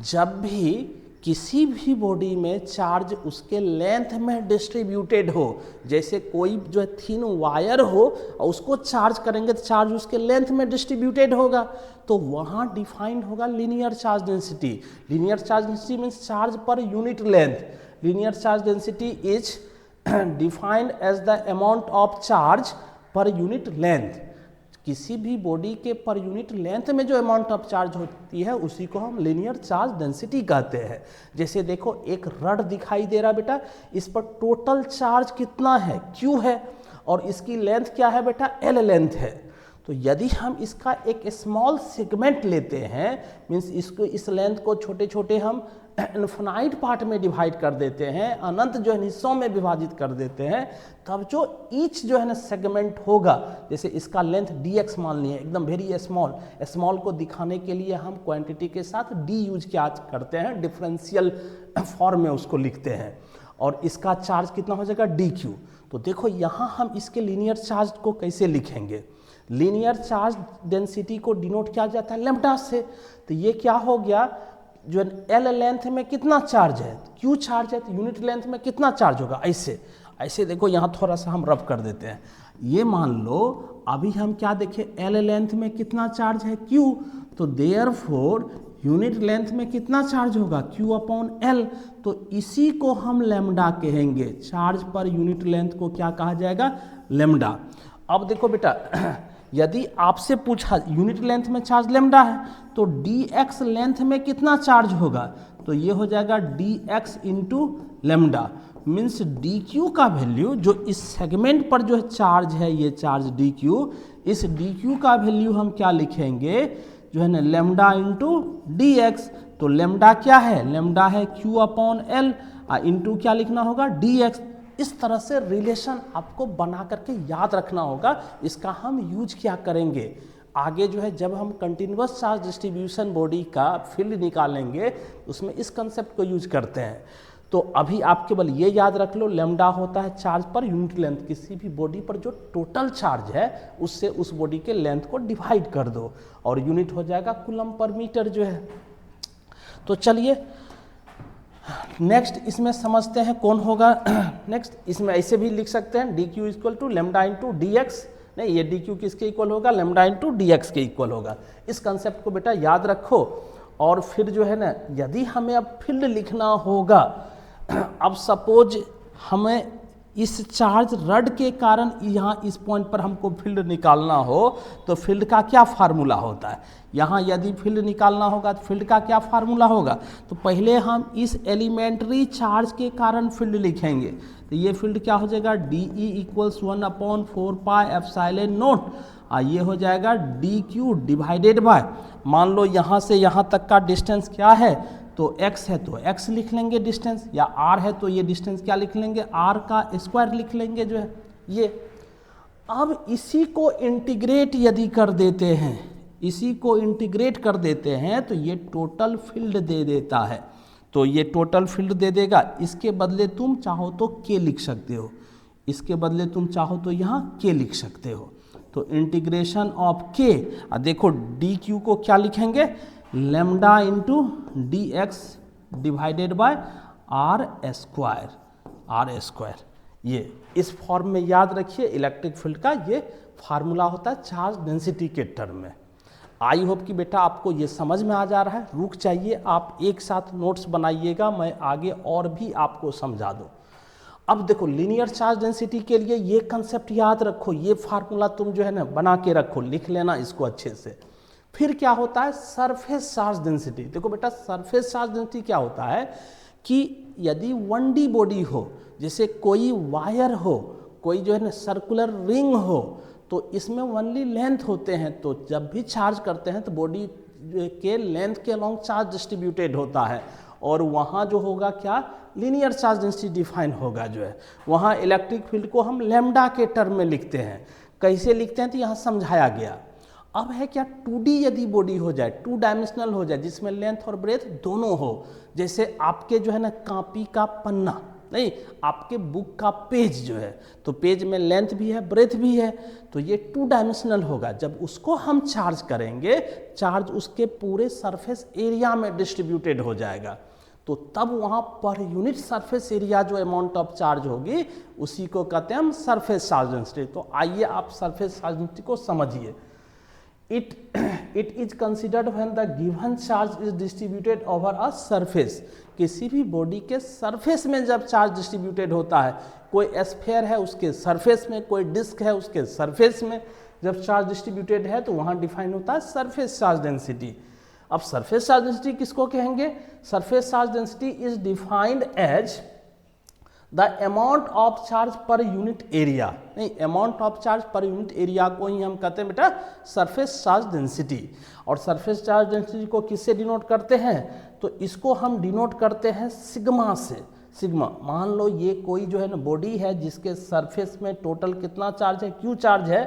जब भी किसी भी बॉडी में चार्ज उसके लेंथ में डिस्ट्रीब्यूटेड हो, जैसे कोई जो है थिन वायर हो और उसको चार्ज करेंगे तो चार्ज उसके लेंथ में डिस्ट्रीब्यूटेड होगा, तो वहाँ डिफाइंड होगा linear charge density. Linear charge density means charge per unit length. Linear charge density is defined as the amount of charge per unit length. किसी भी बॉडी के पर यूनिट लेंथ में जो अमाउंट ऑफ चार्ज होती है उसी को हम लीनियर चार्ज डेंसिटी कहते हैं। जैसे देखो एक रड दिखाई दे रहा बेटा, इस पर टोटल चार्ज कितना है, Q है, और इसकी लेंथ क्या है बेटा, L लेंथ है। तो यदि हम इसका एक स्मॉल सेगमेंट लेते हैं, मीन्स इसको इस लेंथ को छोटे छोटे हम इन्फिनाइट पार्ट में डिवाइड कर देते हैं, अनंत जो है हिस्सों में विभाजित कर देते हैं, तब जो ईच जो है ना सेगमेंट होगा, जैसे इसका लेंथ dx मान लिए एकदम वेरी स्मॉल को दिखाने के लिए हम क्वांटिटी के साथ d यूज क्या करते हैं, डिफरेंशियल फॉर्म में उसको लिखते हैं, और इसका चार्ज कितना हो जाएगा dq। तो देखो यहाँ हम इसके लीनियर चार्ज को कैसे लिखेंगे। लीनियर चार्ज डेंसिटी को डिनोट किया जाता है लैम्ब्डा से। तो ये क्या हो गया, जो L लेंथ में कितना चार्ज है, Q चार्ज है, तो यूनिट लेंथ में कितना चार्ज होगा, ऐसे देखो यहाँ थोड़ा सा हम रफ कर देते हैं। ये मान लो अभी हम क्या देखें, L लेंथ में कितना चार्ज है, Q, तो देयरफॉर यूनिट लेंथ में कितना चार्ज होगा, Q/L। तो इसी को हम लैम्ब्डा कहेंगे। चार्ज पर यूनिट लेंथ को क्या कहा जाएगा, लैम्ब्डा। अब देखो बेटा यदि आपसे पूछा यूनिट लेंथ में चार्ज लैम्ब्डा है तो dx लेंथ में कितना चार्ज होगा, तो ये हो जाएगा dx into lambda. Means dq का वैल्यू जो इस सेगमेंट पर जो है चार्ज है, ये चार्ज dq, इस dq का वैल्यू हम क्या लिखेंगे, जो है ना लैम्ब्डा इंटू dx। तो लैम्ब्डा क्या है, लैम्ब्डा है Q/L, इंटू क्या लिखना होगा, dx। इस तरह से रिलेशन आपको बना करके याद रखना होगा। इसका हम यूज क्या करेंगे आगे जो है, जब हम कंटिन्यूअस चार्ज डिस्ट्रीब्यूशन बॉडी का फील्ड निकालेंगे उसमें इस कंसेप्ट को यूज करते हैं। तो अभी आप केवल ये याद रख लो, लैम्डा होता है चार्ज पर यूनिट लेंथ, किसी भी बॉडी पर जो टोटल चार्ज है उससे उस बॉडी के लेंथ को डिवाइड कर दो और यूनिट हो जाएगा कूलम पर मीटर जो है। तो चलिए नेक्स्ट इसमें समझते हैं कौन होगा। नेक्स्ट इसमें ऐसे भी लिख सकते हैं d q equal to lambda into d x. नहीं, ये डी क्यू किसके इक्वल होगा, लेमडा इंटू डी एक्स के इक्वल होगा। इस कंसेप्ट को बेटा याद रखो। और फिर जो है ना, यदि हमें अब फील्ड लिखना होगा, अब सपोज हमें इस चार्ज रड के कारण यहाँ इस पॉइंट पर हमको फील्ड निकालना हो तो फील्ड का क्या फार्मूला होता है। यहाँ यदि फील्ड निकालना होगा तो फील्ड का क्या फार्मूला होगा, तो पहले हम इस एलिमेंट्री चार्ज के कारण फील्ड लिखेंगे। तो ये फील्ड क्या हो जाएगा, D E equals 1/4 pi epsilon not, ये हो जाएगा डी क्यू डिवाइडेड बाय, मान लो यहाँ से यहाँ तक का डिस्टेंस क्या है तो x है तो x लिख लेंगे डिस्टेंस, या r है तो ये डिस्टेंस क्या लिख लेंगे, r का स्क्वायर लिख लेंगे जो है ये। अब इसी को इंटीग्रेट यदि कर देते हैं, इसी को इंटीग्रेट कर देते हैं तो ये टोटल फील्ड दे देता है। तो ये टोटल फील्ड दे देगा, इसके बदले तुम चाहो तो k लिख सकते हो, इसके बदले तुम चाहो तो यहाँ k लिख सकते हो। तो इंटीग्रेशन ऑफ k, देखो डी क्यू को क्या लिखेंगे, lambda into d x divided by r square, r square. ये इस फॉर्म में याद रखिए, इलेक्ट्रिक फील्ड का ये फार्मूला होता है चार्ज डेंसिटी के टर्म में। आई होप कि बेटा आपको ये समझ में आ जा रहा है। रुक जाइए, आप एक साथ नोट्स बनाइएगा, मैं आगे और भी आपको समझा दूँ। अब देखो लीनियर चार्ज डेंसिटी के लिए ये कंसेप्ट याद रखो, ये फार्मूला तुम जो है ना बना के रखो, लिख लेना इसको अच्छे से। फिर क्या होता है, सरफेस चार्ज डेंसिटी। देखो बेटा सरफेस चार्ज डेंसिटी क्या होता है कि यदि 1D बॉडी हो, जैसे कोई वायर हो, कोई जो है ना सर्कुलर रिंग हो, तो इसमें ओनली लेंथ होते हैं, तो जब भी चार्ज करते हैं तो बॉडी के लेंथ के अलोंग चार्ज डिस्ट्रीब्यूटेड होता है, और वहाँ जो होगा क्या, लीनियर चार्ज डेंसिटी डिफाइन होगा जो है। वहाँ इलेक्ट्रिक फील्ड को हम लैम्डा के टर्म में लिखते हैं। कैसे लिखते हैं तो यहाँ समझाया गया। अब है क्या, 2D यदि बॉडी हो जाए, 2 डायमेंशनल हो जाए, जिसमें लेंथ और ब्रेथ दोनों हो, जैसे आपके जो है ना कॉपी का पन्ना, नहीं आपके बुक का पेज जो है, तो पेज में लेंथ भी है ब्रेथ भी है, तो ये 2 डायमेंशनल होगा। जब उसको हम चार्ज करेंगे, चार्ज उसके पूरे सरफेस एरिया में डिस्ट्रीब्यूटेड हो जाएगा, तो तब वहाँ पर यूनिट सरफेस एरिया जो अमाउंट ऑफ चार्ज होगी उसी को कहते हैं हम सरफेस चार्ज डेंसिटी। तो आइए आप सरफेस चार्ज डेंसिटी को समझिए। It is considered when the given charge is distributed over a surface। किसी भी बॉडी के सरफेस में जब चार्ज डिस्ट्रीब्यूटेड होता है, कोई स्फीयर है उसके सरफेस में, कोई डिस्क है उसके सरफेस में, जब चार्ज डिस्ट्रीब्यूटेड है तो वहाँ डिफाइन होता है सरफेस चार्ज डेंसिटी। अब सरफेस चार्ज डेंसिटी किसको कहेंगे, surface charge density is defined as the amount of charge per unit area. नहीं, amount of charge per unit area को ही हम कहते हैं बेटा सरफेस चार्ज डेंसिटी। और सरफेस चार्ज डेंसिटी को किससे डिनोट करते हैं, तो इसको हम डिनोट करते हैं सिग्मा से। सिग्मा, मान लो ये कोई जो है ना बॉडी है जिसके सरफेस में टोटल कितना चार्ज है, क्यू चार्ज है,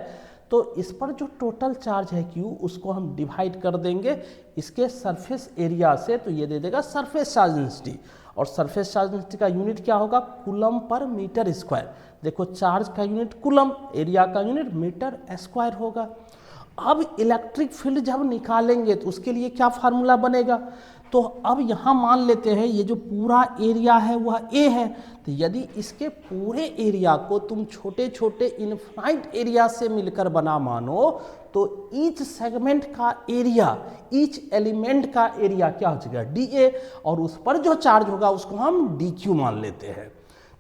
तो इस पर जो टोटल चार्ज है क्यू, उसको हम डिवाइड कर देंगे इसके सरफेस एरिया से, तो ये दे देगा सरफेस चार्ज डेंसिटी। और सरफेस चार्ज डेंसिटी का यूनिट क्या होगा, कूलम पर मीटर स्क्वायर। देखो चार्ज का यूनिट कूलम, एरिया का यूनिट मीटर स्क्वायर होगा। अब इलेक्ट्रिक फील्ड जब निकालेंगे तो उसके लिए क्या फार्मूला बनेगा, तो अब यहाँ मान लेते हैं ये जो पूरा एरिया है वह ए है, तो यदि इसके पूरे एरिया को तुम छोटे छोटे इनफाइनाइट एरिया से मिलकर बना मानो, तो ईच सेगमेंट का एरिया, ईच एलिमेंट का एरिया क्या हो जाएगा, डी ए, और उस पर जो चार्ज होगा उसको हम डी क्यू मान लेते हैं।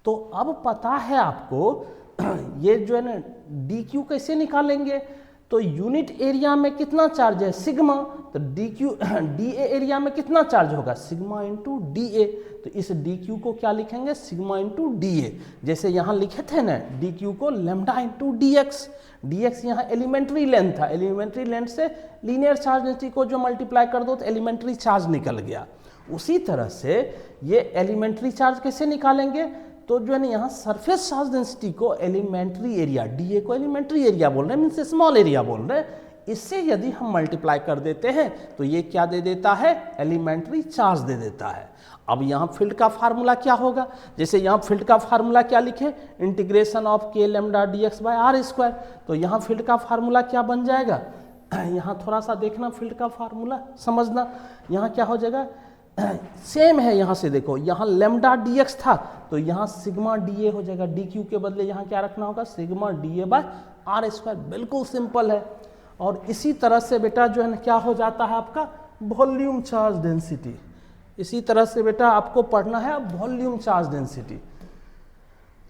तो अब पता है आपको ये जो है ना डी क्यू कैसे निकालेंगे, तो यूनिट एरिया में कितना चार्ज है, सिग्मा, तो D Q D A area में कितना चार्ज होगा, सिग्मा इंटू डी ए। तो इस डी क्यू को क्या लिखेंगे, सिग्मा इंटू डी ए। जैसे यहाँ लिखे थे ना डी क्यू को lambda into d x. D x यहाँ एलिमेंट्री लेंथ था, एलिमेंट्री लेंथ से लीनियर चार्ज डेंसिटी को जो मल्टीप्लाई कर दो तो एलिमेंट्री चार्ज निकल गया। उसी तरह से ये एलिमेंट्री चार्ज कैसे निकालेंगे, तो जो है ना यहाँ सरफेस चार्ज डेंसिटी को एलिमेंट्री एरिया, डीए को एलिमेंट्री एरिया बोल रहे हैं, मीन्स स्मॉल एरिया बोल रहे हैं, इससे यदि हम मल्टीप्लाई कर देते हैं तो ये क्या दे देता है, एलिमेंट्री चार्ज दे देता है। अब यहाँ फील्ड का फार्मूला क्या होगा, जैसे यहाँ फील्ड का फार्मूला क्या लिखे, integration of k lambda D x by are square, तो यहाँ फील्ड का फार्मूला क्या बन जाएगा, यहाँ थोड़ा सा देखना फील्ड का फार्मूला समझना, यहाँ क्या हो जाएगा, सेम है, यहाँ से देखो, यहाँ लैम्डा डी एक्स था तो यहाँ सिग्मा डी ए हो जाएगा, डी क्यू के बदले यहाँ क्या रखना होगा, sigma D A by are square, बिल्कुल सिंपल है। और इसी तरह से बेटा जो है ना क्या हो जाता है आपका वॉल्यूम चार्ज डेंसिटी, इसी तरह से बेटा आपको पढ़ना है वॉल्यूम चार्ज डेंसिटी।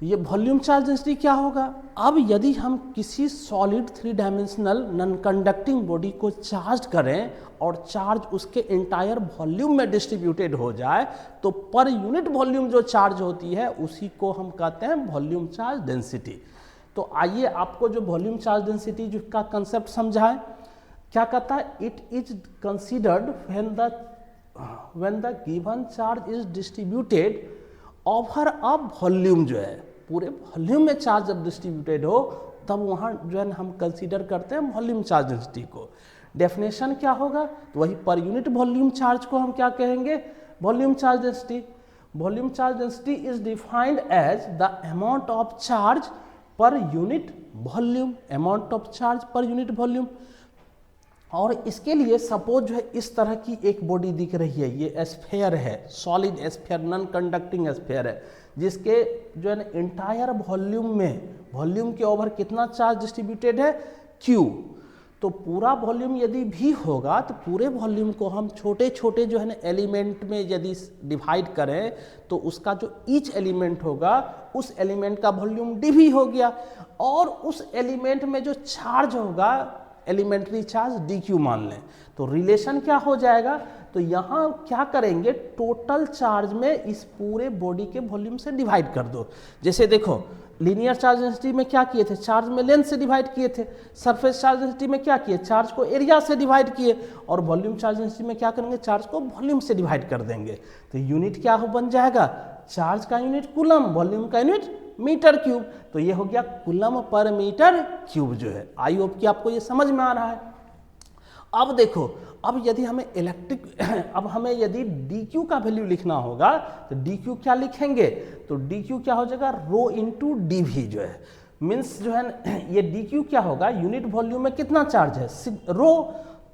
ये वॉल्यूम चार्ज डेंसिटी क्या होगा, अब यदि हम किसी solid 3 dimensional non conducting body को चार्ज करें और चार्ज उसके एंटायर वॉल्यूम में डिस्ट्रीब्यूटेड हो जाए तो पर यूनिट वॉल्यूम जो चार्ज होती है उसी को हम कहते हैं वॉल्यूम चार्ज डेंसिटी। तो आइए आपको जो वॉल्यूम चार्ज डेंसिटी जो का कंसेप्ट समझाएं, क्या कहता है, it is considered when the given charge is distributed over a volume, जो है पूरे वॉल्यूम में चार्ज जब डिस्ट्रीब्यूटेड हो तब वहाँ जो है हम कंसीडर करते हैं वॉल्यूम चार्ज डेंसिटी को। डेफिनेशन क्या होगा, तो वही पर यूनिट वॉल्यूम चार्ज को हम क्या कहेंगे, volume charge density. Volume charge density is defined as the amount of charge per unit volume, amount of charge per unit volume. और इसके लिए सपोज जो है इस तरह की एक बॉडी दिख रही है, ये स्फीयर है, solid sphere, non conducting sphere है, जिसके जो है ना इंटायर वॉल्यूम में, वॉल्यूम के ओवर कितना चार्ज डिस्ट्रीब्यूटेड है, Q। तो पूरा वॉल्यूम यदि भी होगा तो पूरे वॉल्यूम को हम छोटे छोटे जो है ना एलिमेंट में यदि डिवाइड करें तो उसका जो ईच एलिमेंट होगा उस एलिमेंट का वॉल्यूम dV हो गया, और उस एलिमेंट में जो चार्ज होगा एलिमेंट्री चार्ज dQ मान लें, तो रिलेशन क्या हो जाएगा, तो यहाँ क्या करेंगे, टोटल चार्ज में इस पूरे बॉडी के वॉल्यूम से डिवाइड कर दो। जैसे देखो लीनियर चार्ज डेंसिटी में क्या किए थे, चार्ज में लेंथ से डिवाइड किए थे, सरफेस चार्ज डेंसिटी में क्या किए, चार्ज को एरिया से डिवाइड किए, और वॉल्यूम चार्ज डेंसिटी में क्या करेंगे, चार्ज को वॉल्यूम से डिवाइड कर देंगे। तो यूनिट क्या हो बन जाएगा, चार्ज का यूनिट कूलम, वॉल्यूम का यूनिट मीटर क्यूब, तो ये हो गया कूलम पर मीटर क्यूब जो है। आई होप कि आपको ये समझ में आ रहा है। अब देखो, अब यदि हमें अब हमें यदि dQ का वैल्यू लिखना होगा तो dQ क्या लिखेंगे, तो dQ क्या हो जाएगा, रो इंटू dV जो है, मीन्स जो है ये dQ क्या होगा, यूनिट वॉल्यूम में कितना चार्ज है रो,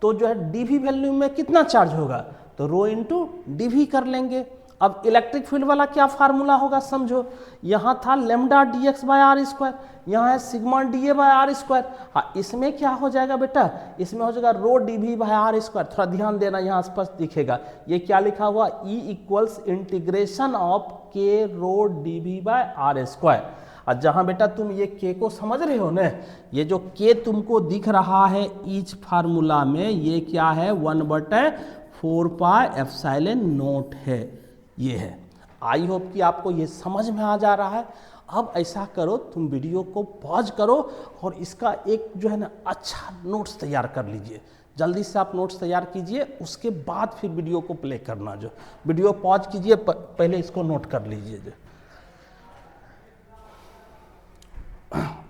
तो जो है dV वैल्यू में कितना चार्ज होगा, तो रो इंटू dV कर लेंगे। अब इलेक्ट्रिक फील्ड वाला क्या फार्मूला होगा समझो, यहाँ था lambda D x by are square, यहाँ है sigma D A by are square. हाँ, इसमें क्या हो जाएगा बेटा, इसमें हो जाएगा rho D V by are square. थोड़ा ध्यान देना, यहाँ स्पष्ट दिखेगा ये क्या लिखा हुआ, E equals integration of K rho D V by are square. और जहाँ बेटा तुम ये के को समझ रहे हो ना, ये जो के तुमको दिख रहा है ईच फार्मूला में, ये क्या है, 1/4 पाई एप्सिलॉन नॉट है, ये है। आई होप कि आपको ये समझ में आ जा रहा है। अब ऐसा करो, तुम वीडियो को पॉज करो और इसका एक जो है ना अच्छा नोट्स तैयार कर लीजिए। जल्दी से आप नोट्स तैयार कीजिए, उसके बाद फिर वीडियो को प्ले करना। जो वीडियो पॉज कीजिए, पहले इसको नोट कर लीजिए जो।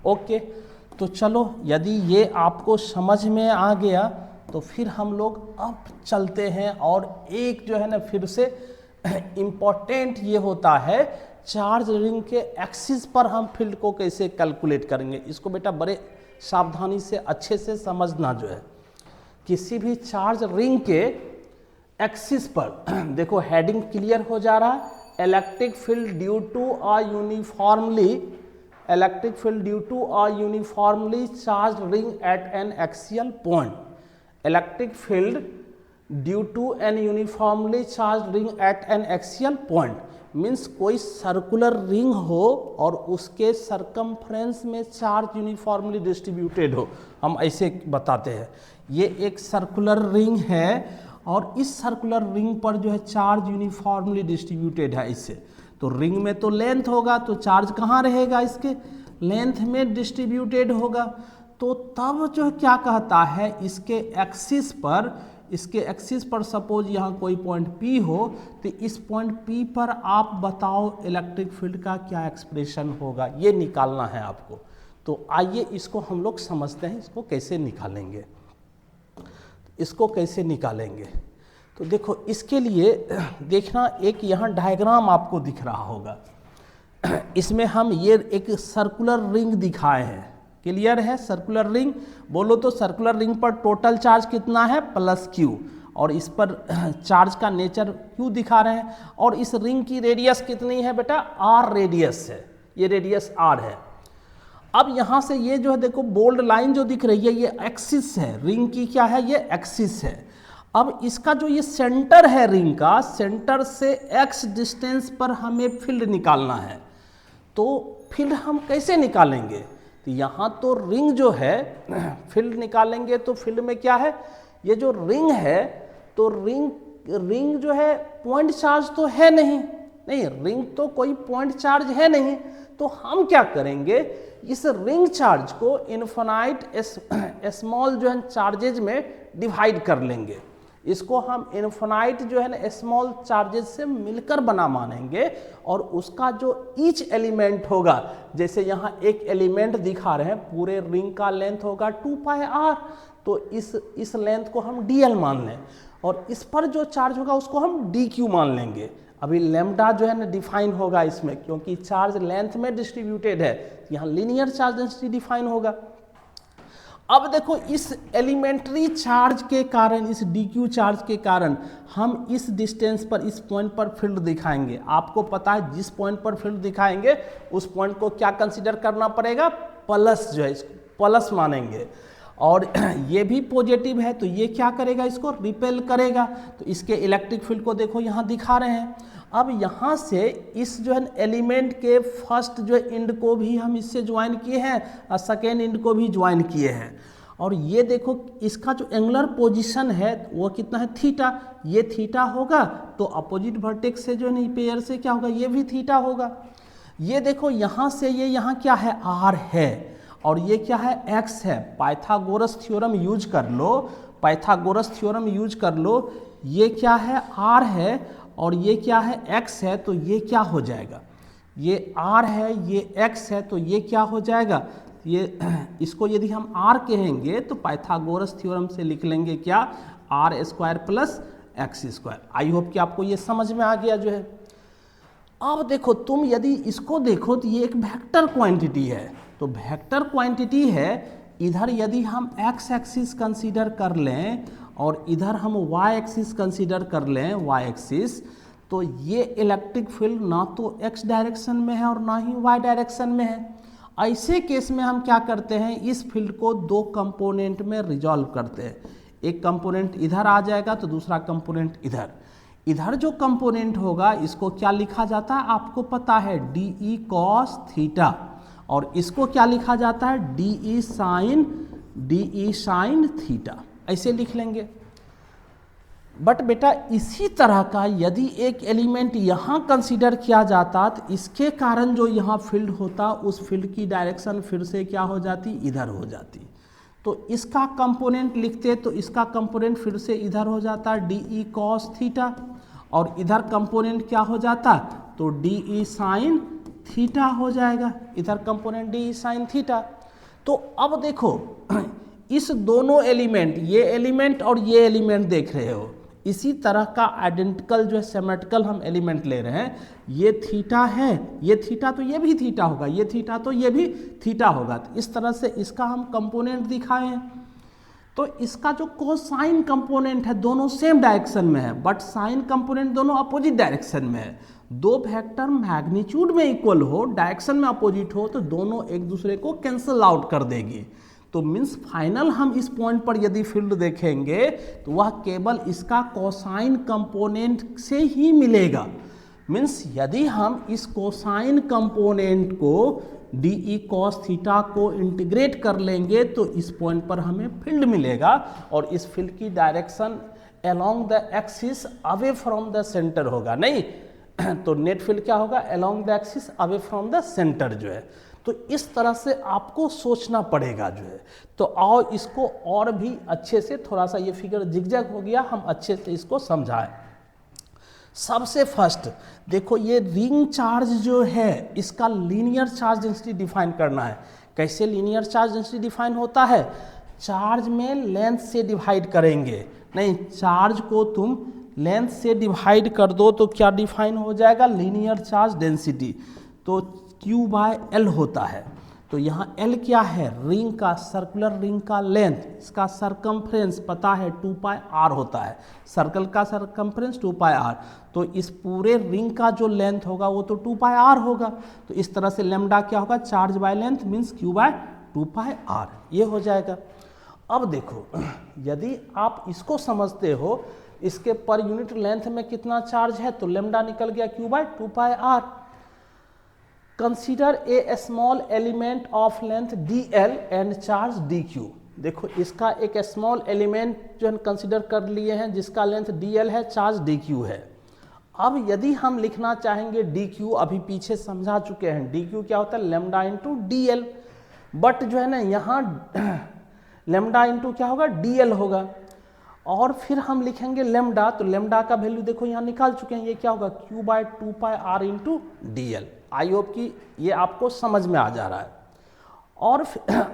ओके, तो चलो, यदि ये आपको समझ में आ गया तो फिर हम लोग अब चलते हैं, और एक जो है ना फिर से इम्पॉर्टेंट ये होता है, चार्ज रिंग के एक्सिस पर हम फील्ड को कैसे कैलकुलेट करेंगे। इसको बेटा बड़े सावधानी से अच्छे से समझना जो है, किसी भी चार्ज रिंग के एक्सिस पर देखो हेडिंग क्लियर हो जा रहा है, electric field due to a uniformly charge ring at an axial point. Electric field due to an uniformly charge ring at an axial point means कोई सर्कुलर रिंग हो और उसके सरकमफ्रेंस में चार्ज यूनिफॉर्मली डिस्ट्रीब्यूटेड हो, हम ऐसे बताते हैं। ये एक सर्कुलर रिंग है और इस सर्कुलर रिंग पर जो है चार्ज यूनिफॉर्मली डिस्ट्रीब्यूटेड है इससे। तो रिंग में तो लेंथ होगा, तो चार्ज कहाँ रहेगा, इसके लेंथ में डिस्ट्रीब्यूटेड होगा। तो तब जो क्या कहता है, इसके एक्सिस पर इसके एक्सिस पर सपोज यहाँ कोई पॉइंट P हो, तो इस पॉइंट P पर आप बताओ इलेक्ट्रिक फील्ड का क्या एक्सप्रेशन होगा, ये निकालना है आपको। तो आइए इसको हम लोग समझते हैं, इसको कैसे निकालेंगे। इसको कैसे निकालेंगे तो देखो, इसके लिए देखना, एक यहाँ डायग्राम आपको दिख रहा होगा। इसमें हम ये एक सर्कुलर रिंग दिखाए हैं, क्लियर है। सर्कुलर रिंग बोलो तो सर्कुलर रिंग पर टोटल चार्ज कितना है, +Q, और इस पर चार्ज का नेचर Q दिखा रहे हैं। और इस रिंग की रेडियस कितनी है बेटा, R रेडियस है, ये रेडियस R है। अब यहाँ से ये जो है देखो बोल्ड लाइन जो दिख रही है, ये एक्सिस है, रिंग की क्या है, ये एक्सिस है। अब इसका जो ये सेंटर है रिंग का, सेंटर से x डिस्टेंस पर हमें फील्ड निकालना है। तो फील्ड हम कैसे निकालेंगे, तो यहाँ तो रिंग जो है फील्ड निकालेंगे, तो फील्ड में क्या है, ये जो रिंग है, तो रिंग जो है पॉइंट चार्ज तो है नहीं, रिंग तो कोई पॉइंट चार्ज है नहीं। तो हम क्या करेंगे, इस रिंग चार्ज को इन्फिनाइट स्मॉल जो है चार्जेज में डिवाइड कर लेंगे। इसको हम इन्फिनाइट जो है ना स्मॉल चार्जेस से मिलकर बना मानेंगे, और उसका जो ईच एलिमेंट होगा, जैसे यहाँ एक एलिमेंट दिखा रहे हैं, पूरे रिंग का लेंथ होगा 2πr, तो इस लेंथ को हम dl मान लें, और इस पर जो चार्ज होगा उसको हम dq मान लेंगे। अभी लैम्डा जो है ना डिफाइन होगा इसमें, क्योंकि चार्ज लेंथ में डिस्ट्रीब्यूटेड है, यहाँ लीनियर चार्ज डेंसिटी डिफाइन होगा। अब देखो, इस एलिमेंट्री चार्ज के कारण, इस dq चार्ज के कारण हम इस डिस्टेंस पर, इस पॉइंट पर फील्ड दिखाएंगे। आपको पता है जिस पॉइंट पर फील्ड दिखाएंगे उस पॉइंट को क्या कंसीडर करना पड़ेगा, प्लस जो है, इसको प्लस मानेंगे। और ये भी पॉजिटिव है, तो ये क्या करेगा, इसको रिपेल करेगा। तो इसके इलेक्ट्रिक फील्ड को देखो यहाँ दिखा रहे हैं। अब यहाँ से इस जो है एलिमेंट के फर्स्ट जो एंड को भी हम इससे ज्वाइन किए हैं, और सेकेंड एंड को भी ज्वाइन किए हैं। और ये देखो, इसका जो एंगुलर पोजीशन है वो कितना है, थीटा। ये थीटा होगा, तो अपोजिट वर्टेक्स से जो है ना पेयर से क्या होगा, ये भी थीटा होगा। ये देखो, यहाँ से ये यहाँ क्या है, R है, और ये क्या है, x है। पाइथागोरस थ्योरम यूज कर लो, पाइथागोरस थ्योरम यूज कर लो। ये क्या है, R है, और ये क्या है, x है, तो ये क्या हो जाएगा, ये R है, ये x है, तो ये क्या हो जाएगा, ये इसको यदि हम R कहेंगे तो पाइथागोरस थ्योरम से लिख लेंगे क्या, R² + x²। आई होप कि आपको ये समझ में आ गया जो है। अब देखो, तुम यदि इसको देखो तो ये एक वेक्टर क्वांटिटी है, तो वेक्टर क्वांटिटी है, इधर यदि हम x एक्सिस कंसीडर कर लें और इधर हम y एक्सिस कंसीडर कर लें, y एक्सिस, तो ये इलेक्ट्रिक फील्ड ना तो x डायरेक्शन में है और ना ही y डायरेक्शन में है। ऐसे केस में हम क्या करते हैं, इस फील्ड को दो कंपोनेंट में रिजॉल्व करते हैं। एक कंपोनेंट इधर आ जाएगा तो दूसरा कंपोनेंट इधर। इधर जो कंपोनेंट होगा इसको क्या लिखा जाता है, आपको पता है, DE cos थीटा, और इसको क्या लिखा जाता है, DE sin थीटा, ऐसे लिख लेंगे। बट बेटा, इसी तरह का यदि एक एलिमेंट यहाँ कंसीडर किया जाता तो इसके कारण जो यहाँ फील्ड होता, उस फील्ड की डायरेक्शन फिर से क्या हो जाती, इधर हो जाती। तो इसका कंपोनेंट लिखते तो इसका कंपोनेंट फिर से इधर हो जाता, DE cos थीटा, और इधर कंपोनेंट क्या हो जाता, तो DE sin थीटा हो जाएगा, इधर कंपोनेंट DE sin थीटा। तो अब देखो, इस दोनों एलिमेंट, ये एलिमेंट और ये एलिमेंट देख रहे हो, इसी तरह का आइडेंटिकल जो है सिमेट्रिकल हम एलिमेंट ले रहे हैं। ये थीटा है, ये थीटा, तो ये भी थीटा होगा, ये थीटा तो ये भी थीटा होगा। तो इस तरह से इसका हम कंपोनेंट दिखाए हैं। तो इसका जो कोसाइन कंपोनेंट है दोनों सेम डायरेक्शन में है, बट साइन कंपोनेंट दोनों अपोजिट डायरेक्शन में है। दो वेक्टर मैग्नीट्यूड में इक्वल हो, डायरेक्शन में अपोजिट हो, तो दोनों एक दूसरे को कैंसल आउट कर देगी। तो मीन्स फाइनल हम इस पॉइंट पर यदि फील्ड देखेंगे तो वह केवल इसका कोसाइन कंपोनेंट से ही मिलेगा। मीन्स यदि हम इस कोसाइन कंपोनेंट को DE cos थीटा को इंटीग्रेट कर लेंगे तो इस पॉइंट पर हमें फील्ड मिलेगा, और इस फील्ड की direction along the axis away from the centre होगा। नहीं तो नेट फील्ड क्या होगा, along the axis away from the centre जो है। तो इस तरह से आपको सोचना पड़ेगा जो है। तो आओ इसको और भी अच्छे से, थोड़ा सा ये फिगर जिगजैग हो गया, हम अच्छे से इसको समझाएं। सबसे फर्स्ट देखो, ये रिंग चार्ज जो है इसका लीनियर चार्ज डेंसिटी डिफाइन करना है। कैसे लीनियर चार्ज डेंसिटी डिफाइन होता है? चार्ज में लेंथ से डिवाइड करेंगे, नहीं, चार्ज को तुम लेंथ से डिवाइड कर दो तो क्या डिफाइन हो जाएगा? Linear charge density. तो Q/L होता है। तो यहाँ L क्या है? रिंग का, सर्कुलर रिंग का लेंथ, इसका सरकमफ्रेंस पता है 2πr होता है, सर्कल का सरकमफ्रेंस 2πr। तो इस पूरे रिंग का जो लेंथ होगा वो तो 2πr होगा। तो इस तरह से लैम्डा क्या होगा? Charge by length means Q/2πr, ये हो जाएगा। अब देखो, यदि आप इसको समझते हो, इसके पर यूनिट लेंथ में कितना चार्ज है, तो लैम्डा निकल गया Q/2πr। Consider a small element of length dl and charge dq। देखो, इसका एक स्मॉल एलिमेंट जो है कंसीडर कर लिए हैं जिसका लेंथ dl है, चार्ज dq है। अब यदि हम लिखना चाहेंगे dq, अभी पीछे समझा चुके हैं dq क्या होता है? Lambda into dl। बट जो है ना यहाँ लैम्डा इंटू क्या होगा? dl होगा। और फिर हम लिखेंगे लैम्डा, तो लैम्डा का वैल्यू देखो यहाँ निकाल चुके हैं, ये क्या होगा? Q/2πr into dl। I hope कि ये आपको समझ में आ जा रहा है। और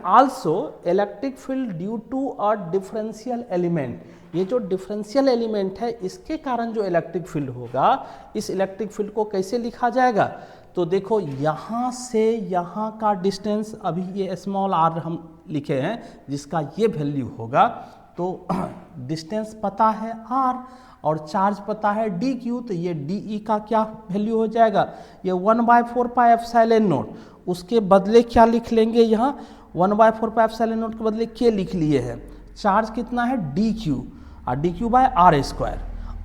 also electric field due to a differential element, ये जो डिफरेंशियल एलिमेंट है इसके कारण जो इलेक्ट्रिक फील्ड होगा, इस इलेक्ट्रिक फील्ड को कैसे लिखा जाएगा? तो देखो, यहाँ से यहाँ का डिस्टेंस, अभी ये स्मॉल r हम लिखे हैं जिसका ये वैल्यू होगा, तो डिस्टेंस पता है r और चार्ज पता है dq, तो ये de का क्या वैल्यू हो जाएगा? ये 1/4πε0। उसके बदले क्या लिख लेंगे यहाँ? 1/4πε0 के बदले k लिख लिए हैं। चार्ज कितना है? dq, और dq/r²।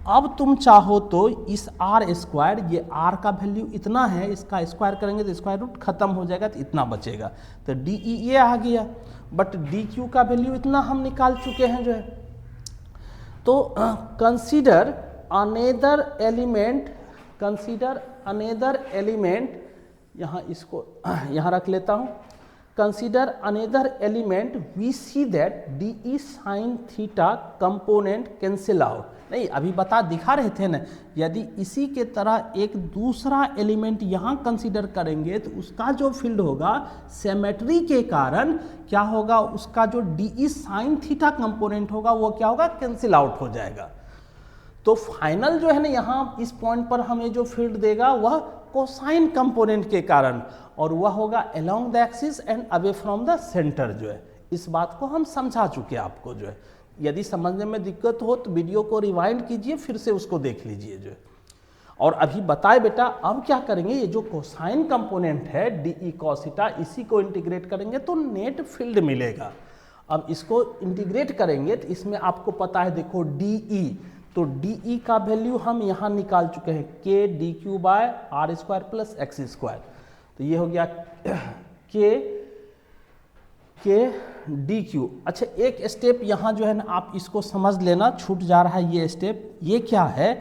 अब तुम चाहो तो इस r², ये r का वैल्यू इतना है, इसका स्क्वायर करेंगे तो स्क्वायर रूट खत्म हो जाएगा, तो इतना बचेगा, तो de ये आ गया। बट dq का वैल्यू इतना हम निकाल चुके हैं जो है। तो कंसीडर अनेदर एलिमेंट, यहाँ इसको यहाँ रख लेता हूँ। Consider another element, we see that de sin theta component cancel out. नहीं, अभी दिखा रहे थे ना, यदि इसी के तरह एक दूसरा एलिमेंट यहाँ कंसीडर करेंगे तो उसका जो फील्ड होगा सिमेट्री के कारण क्या होगा? उसका जो de sin थीटा कंपोनेंट होगा वो क्या होगा? कैंसिल आउट हो जाएगा। तो फाइनल जो है ना, यहाँ इस पॉइंट पर हमें जो फील्ड देगा वह कोसाइन कंपोनेंट के कारण, और वह होगा along the axis and away from the centre जो है। इस बात को हम समझा चुके हैं आपको जो है। यदि समझने में दिक्कत हो तो वीडियो को रिवाइंड कीजिए, फिर से उसको देख लीजिए जो है। और अभी बताए बेटा, अब क्या करेंगे? ये जो कोसाइन कंपोनेंट है de cos थीटा, इसी को इंटीग्रेट करेंगे तो नेट फील्ड मिलेगा। अब इसको इंटीग्रेट करेंगे तो इसमें आपको पता है, देखो de, तो de का वैल्यू हम यहाँ निकाल चुके हैं, k dq/r² प्लस x²। तो ये हो गया k dq। अच्छा, एक स्टेप यहाँ जो है ना, आप इसको समझ लेना, छूट जा रहा है ये स्टेप। ये क्या है?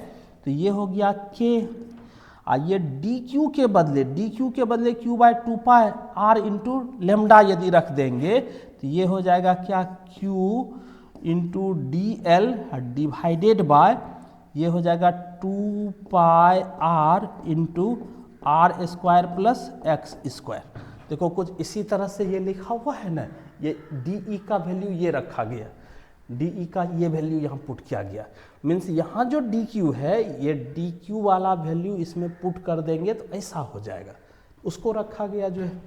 तो ये हो गया k, ये dq के बदले Q/2πr इंटू लेम्डा यदि रख देंगे तो ये हो जाएगा क्या? q into dl divided by, ये हो जाएगा 2πr into r² plus x²। देखो, कुछ इसी तरह से ये लिखा हुआ है ना, ये de का वैल्यू ये रखा गया, de का ये वैल्यू यहाँ पुट किया गया। मीन्स यहाँ जो dq है, ये dq वाला वैल्यू इसमें पुट कर देंगे तो ऐसा हो जाएगा, उसको रखा गया जो है।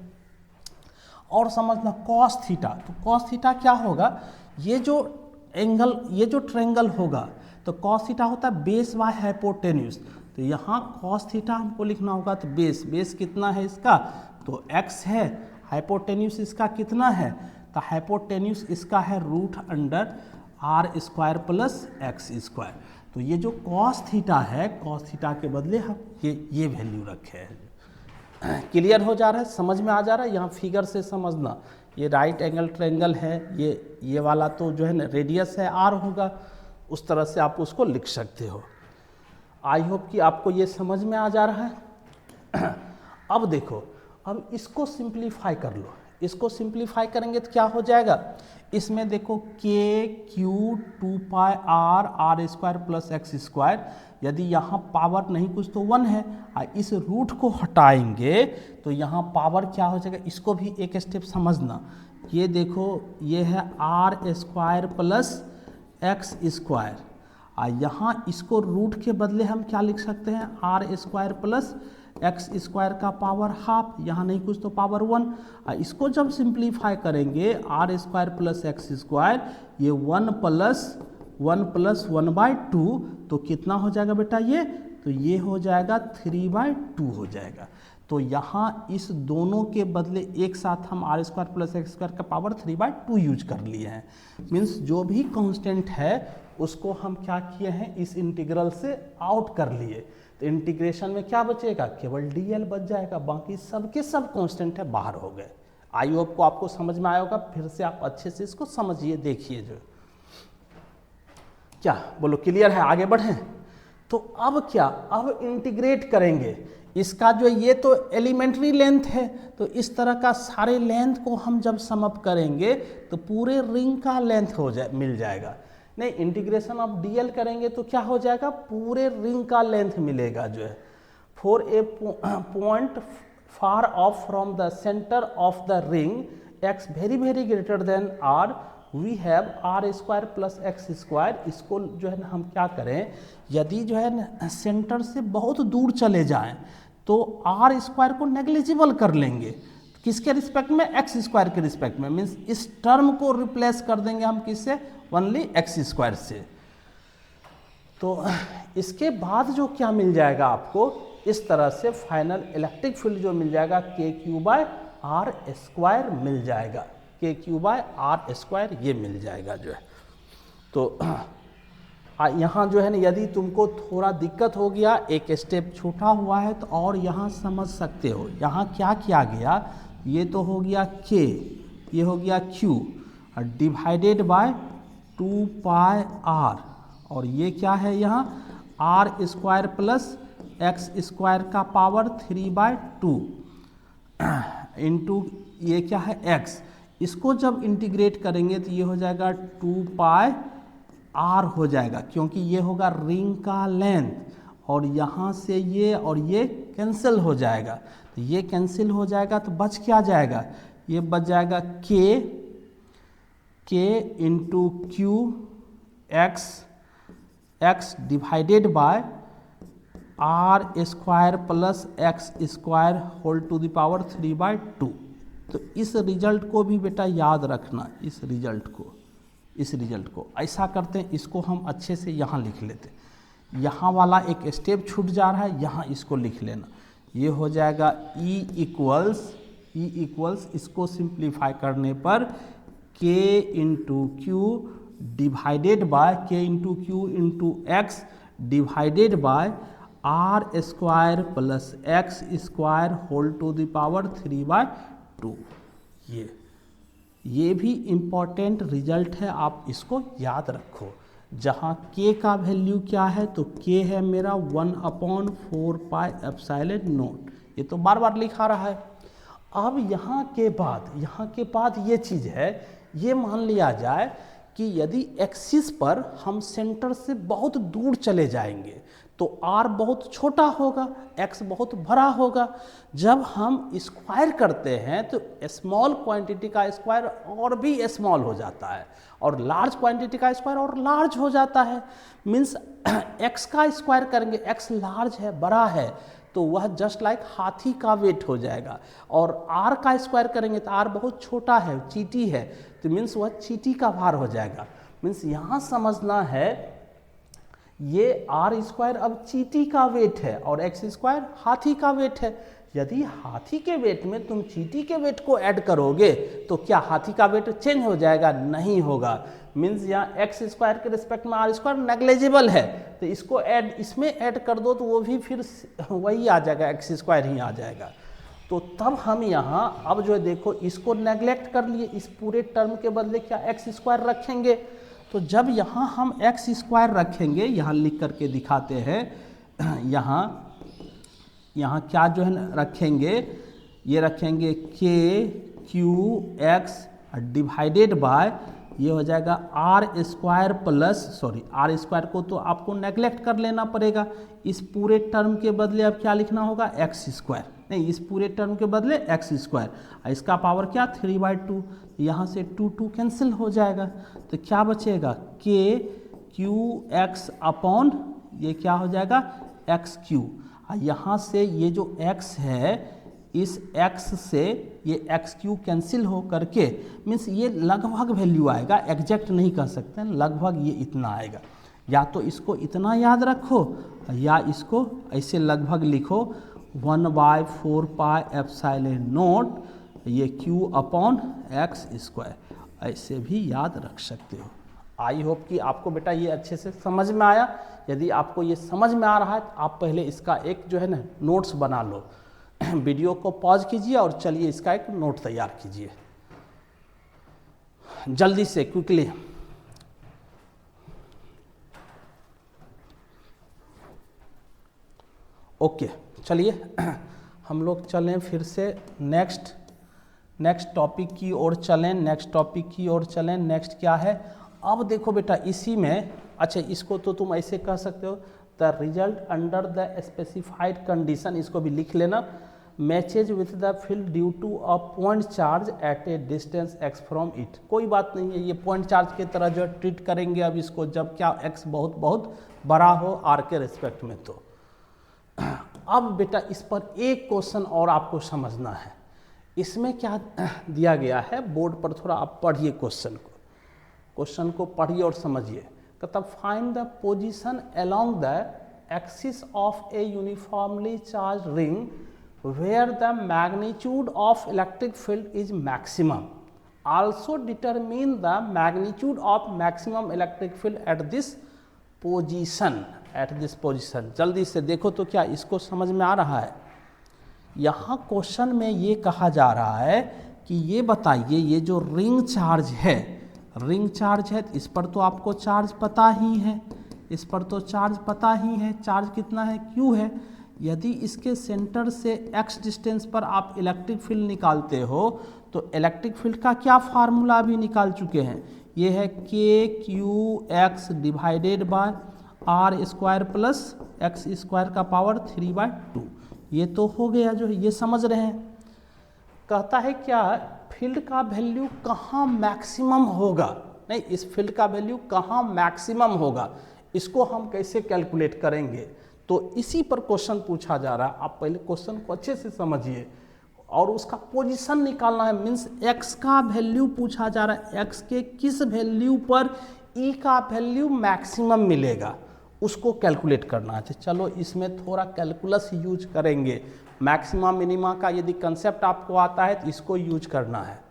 और समझना cos थीटा, तो cos थीटा क्या होगा? ये जो एंगल, ये जो ट्रायंगल होगा, तो cos थीटा होता है बेस बाय हाइपोटेन्यूज। तो यहाँ cos थीटा हमको लिखना होगा, तो बेस कितना है इसका? तो x है, हाइपोटेन्यूज इसका कितना है? तो हाइपोटेन्यूज इसका है √r² प्लस x²। तो ये जो cos थीटा है, cos थीटा के बदले हम ये वैल्यू रखे हैं। क्लियर हो जा रहा है? समझ में आ जा रहा है? यहाँ फिगर से समझना, ये राइट एंगल ट्रायंगल है, ये वाला तो जो है ना रेडियस है r होगा, उस तरह से आप उसको लिख सकते हो। आई होप कि आपको ये समझ में आ जा रहा है। अब देखो, अब इसको सिंप्लीफाई कर लो, इसको सिंप्लीफाई करेंगे तो क्या हो जाएगा, इसमें देखो k q 2 pi r square plus x square, यदि यहाँ पावर नहीं कुछ तो 1 है, इस रूट को हटाएंगे तो यहाँ पावर क्या हो जाएगा, इसको भी एक स्टेप समझना। ये देखो ये है r square plus x square, यहाँ इसको रूट के बदले हम क्या लिख सकते हैं, r square plus x square का पावर हाफ, यहाँ नहीं कुछ तो पावर 1, इसको जब सिंप्लीफाई करेंगे r square plus x square, ये 1 प्लस 1/2, तो कितना हो जाएगा बेटा ये, तो ये हो जाएगा 3/2 हो जाएगा। तो यहाँ इस दोनों के बदले एक साथ हम r square plus x square का पावर 3/2 यूज कर लिए हैं। मीन्स जो भी कांस्टेंट है उसको हम क्या किए हैं, इस इंटीग्रल से आउट कर लिए। तो इंटीग्रेशन में क्या बचेगा, केवल dl बच जाएगा, बाकी सब के सब कांस्टेंट है बाहर हो गए। आई होप को आपको समझ में आया होगा, फिर से आप अच्छे से इसको समझिए, देखिए जो क्या बोलो, क्लियर है, आगे बढ़ें। तो अब क्या, अब इंटीग्रेट करेंगे इसका, जो ये तो एलिमेंट्री लेंथ है, तो इस तरह का सारे लेंथ को हम जब सम अप करेंगे तो पूरे रिंग का लेंथ मिल जाएगा। नहीं, इंटीग्रेशन ऑफ dl करेंगे तो क्या हो जाएगा, पूरे रिंग का लेंथ मिलेगा जो है। For a point far off from the centre of the ring x very very greater than r, we have r square plus x square. इसको जो है ना हम क्या करें, यदि जो है ना सेंटर से बहुत दूर चले जाएं तो आर स्क्वायर को नेग्लिजिबल कर लेंगे, किसके रिस्पेक्ट में, एक्स स्क्वायर के रिस्पेक्ट में। मीन्स इस टर्म को रिप्लेस कर देंगे हम किससे, ओनली एक्स स्क्वायर से। तो इसके बाद जो क्या मिल जाएगा आपको, इस तरह से फाइनल इलेक्ट्रिक फील्ड जो मिल जाएगा KQ/r² मिल जाएगा, KQ/r², ये मिल जाएगा जो है। तो यहाँ जो है ना, यदि तुमको थोड़ा दिक्कत हो गया, एक स्टेप छूटा हुआ है तो और यहाँ समझ सकते हो। यहाँ क्या किया गया, ये तो हो गया K, ये हो गया Q, divided by 2 pi r, और ये क्या है यहाँ r square plus x square का पावर 3/2 इंटू ये क्या है x। इसको जब इंटीग्रेट करेंगे तो ये हो जाएगा 2 पाई r हो जाएगा, क्योंकि ये होगा रिंग का लेंथ, और यहाँ से ये और ये कैंसिल हो जाएगा। तो ये कैंसिल हो जाएगा तो बच क्या जाएगा, ये बच जाएगा k into q x divided by r square plus x square whole to the power 3/2। तो इस रिजल्ट को भी बेटा याद रखना, इस रिजल्ट को ऐसा करते हैं, इसको हम अच्छे से यहाँ लिख लेते हैं। यहाँ वाला एक स्टेप छूट जा रहा है, यहाँ इसको लिख लेना। ये हो जाएगा E इक्वल्स, इसको सिंप्लीफाई करने पर K into q divided by K into q into x divided by r square plus x square whole to the power 3/2। ये भी इम्पॉर्टेंट रिजल्ट है, आप इसको याद रखो। जहाँ k का वैल्यू क्या है, तो k है मेरा 1/4 पाई एप्सिलॉन नॉट, ये तो बार बार लिखा रहा है। अब यहाँ के बाद ये चीज़ है, ये मान लिया जाए कि यदि एक्सिस पर हम सेंटर से बहुत दूर चले जाएंगे तो r बहुत छोटा होगा, x बहुत बड़ा होगा। जब हम स्क्वायर करते हैं तो स्मॉल क्वांटिटी का स्क्वायर और भी स्मॉल हो जाता है, और लार्ज क्वांटिटी का स्क्वायर और लार्ज हो जाता है। मीन्स x का स्क्वायर करेंगे, x लार्ज है, बड़ा है, तो वह जस्ट लाइक हाथी का वेट हो जाएगा, और r का स्क्वायर करेंगे तो r बहुत छोटा है, चींटी है, तो मीन्स वह चींटी का भार हो जाएगा। मीन्स यहाँ समझना है, ये आर स्क्वायर अब चींटी का वेट है और एक्स स्क्वायर हाथी का वेट है। यदि हाथी के वेट में तुम चींटी के वेट को ऐड करोगे तो क्या हाथी का वेट चेंज हो जाएगा? नहीं होगा। मीन्स यहाँ एक्स स्क्वायर के रिस्पेक्ट में आर स्क्वायर नेग्लेजिबल है, तो इसको इसमें ऐड कर दो तो वो भी फिर वही आ जाएगा, एक्स स्क्वायर ही आ जाएगा। तो तब हम यहाँ अब जो देखो इसको नेग्लेक्ट कर लिए, इस पूरे टर्म के बदले क्या एक्स स्क्वायर रखेंगे। तो जब यहाँ हम एक्स स्क्वायर रखेंगे, यहाँ लिख करके दिखाते हैं, यहाँ क्या जो है रखेंगे, ये रखेंगे के क्यू एक्स डिवाइडेड बाय ये हो जाएगा r square plus r square को तो आपको नेगलेक्ट कर लेना पड़ेगा। इस पूरे टर्म के बदले अब क्या लिखना होगा, एक्स स्क्वायर, नहीं इस पूरे टर्म के बदले एक्स स्क्वायर, इसका पावर क्या 3/2, यहाँ से 2 कैंसिल हो जाएगा, तो क्या बचेगा के क्यू एक्स अपॉन ये क्या हो जाएगा एक्स क्यू। यहाँ से ये जो x है इस x से ये एक्स क्यू कैंसिल हो करके मीन्स ये लगभग वैल्यू आएगा, एग्जैक्ट नहीं कह सकते हैं, लगभग ये इतना आएगा। या तो इसको इतना याद रखो या इसको ऐसे लगभग लिखो 1/4 पाई एप्सिलॉन नॉट ये q अपॉन एक्स स्क्वायर, ऐसे भी याद रख सकते हो। आई होप कि आपको बेटा ये अच्छे से समझ में आया। यदि आपको ये समझ में आ रहा है तो आप पहले इसका एक जो है ना नोट्स बना लो, वीडियो को पॉज कीजिए और चलिए इसका एक नोट तैयार कीजिए जल्दी से, क्विकली। ओके चलिए हम लोग चलें फिर से नेक्स्ट टॉपिक की ओर चलें, नेक्स्ट क्या है। अब देखो बेटा इसी में, अच्छा इसको तो तुम ऐसे कह सकते हो, the result under the specified condition, इसको भी लिख लेना, matches with the field due to a point charge at a distance x from it. कोई बात नहीं है, ये पॉइंट चार्ज की तरह जो ट्रीट करेंगे अब इसको, जब क्या x बहुत बहुत बड़ा हो r के रिस्पेक्ट में। तो अब बेटा इस पर एक क्वेश्चन और आपको समझना है, इसमें क्या दिया गया है बोर्ड पर, थोड़ा आप पढ़िए क्वेश्चन को पढ़िए और समझिए। कहता find the position along the axis of a uniformly charge ring where the magnitude of electric field is maximum, also determine the magnitude of maximum electric field at this position. जल्दी से देखो तो क्या इसको समझ में आ रहा है। यहाँ क्वेश्चन में ये कहा जा रहा है कि ये बताइए ये जो रिंग चार्ज है इस पर तो आपको चार्ज पता ही है, चार्ज कितना है Q है। यदि इसके सेंटर से x डिस्टेंस पर आप इलेक्ट्रिक फील्ड निकालते हो तो इलेक्ट्रिक फील्ड का क्या फार्मूला अभी निकाल चुके हैं, ये है k q x divided by r square plus x square का पावर 3/2। ये तो हो गया जो है, ये समझ रहे हैं। कहता है क्या फील्ड का वैल्यू कहाँ मैक्सिमम होगा, नहीं इस फील्ड का वैल्यू कहाँ मैक्सिमम होगा, इसको हम कैसे कैलकुलेट करेंगे। तो इसी पर क्वेश्चन पूछा जा रहा है। आप पहले क्वेश्चन को अच्छे से समझिए और उसका पोजीशन निकालना है, मीन्स x का वैल्यू पूछा जा रहा है, x के किस वैल्यू पर E का वैल्यू मैक्सिमम मिलेगा उसको कैलकुलेट करना है। तो चलो इसमें थोड़ा कैलकुलस यूज करेंगे, मैक्सिमा मिनिमा का यदि कंसेप्ट आपको आता है तो इसको यूज करना है।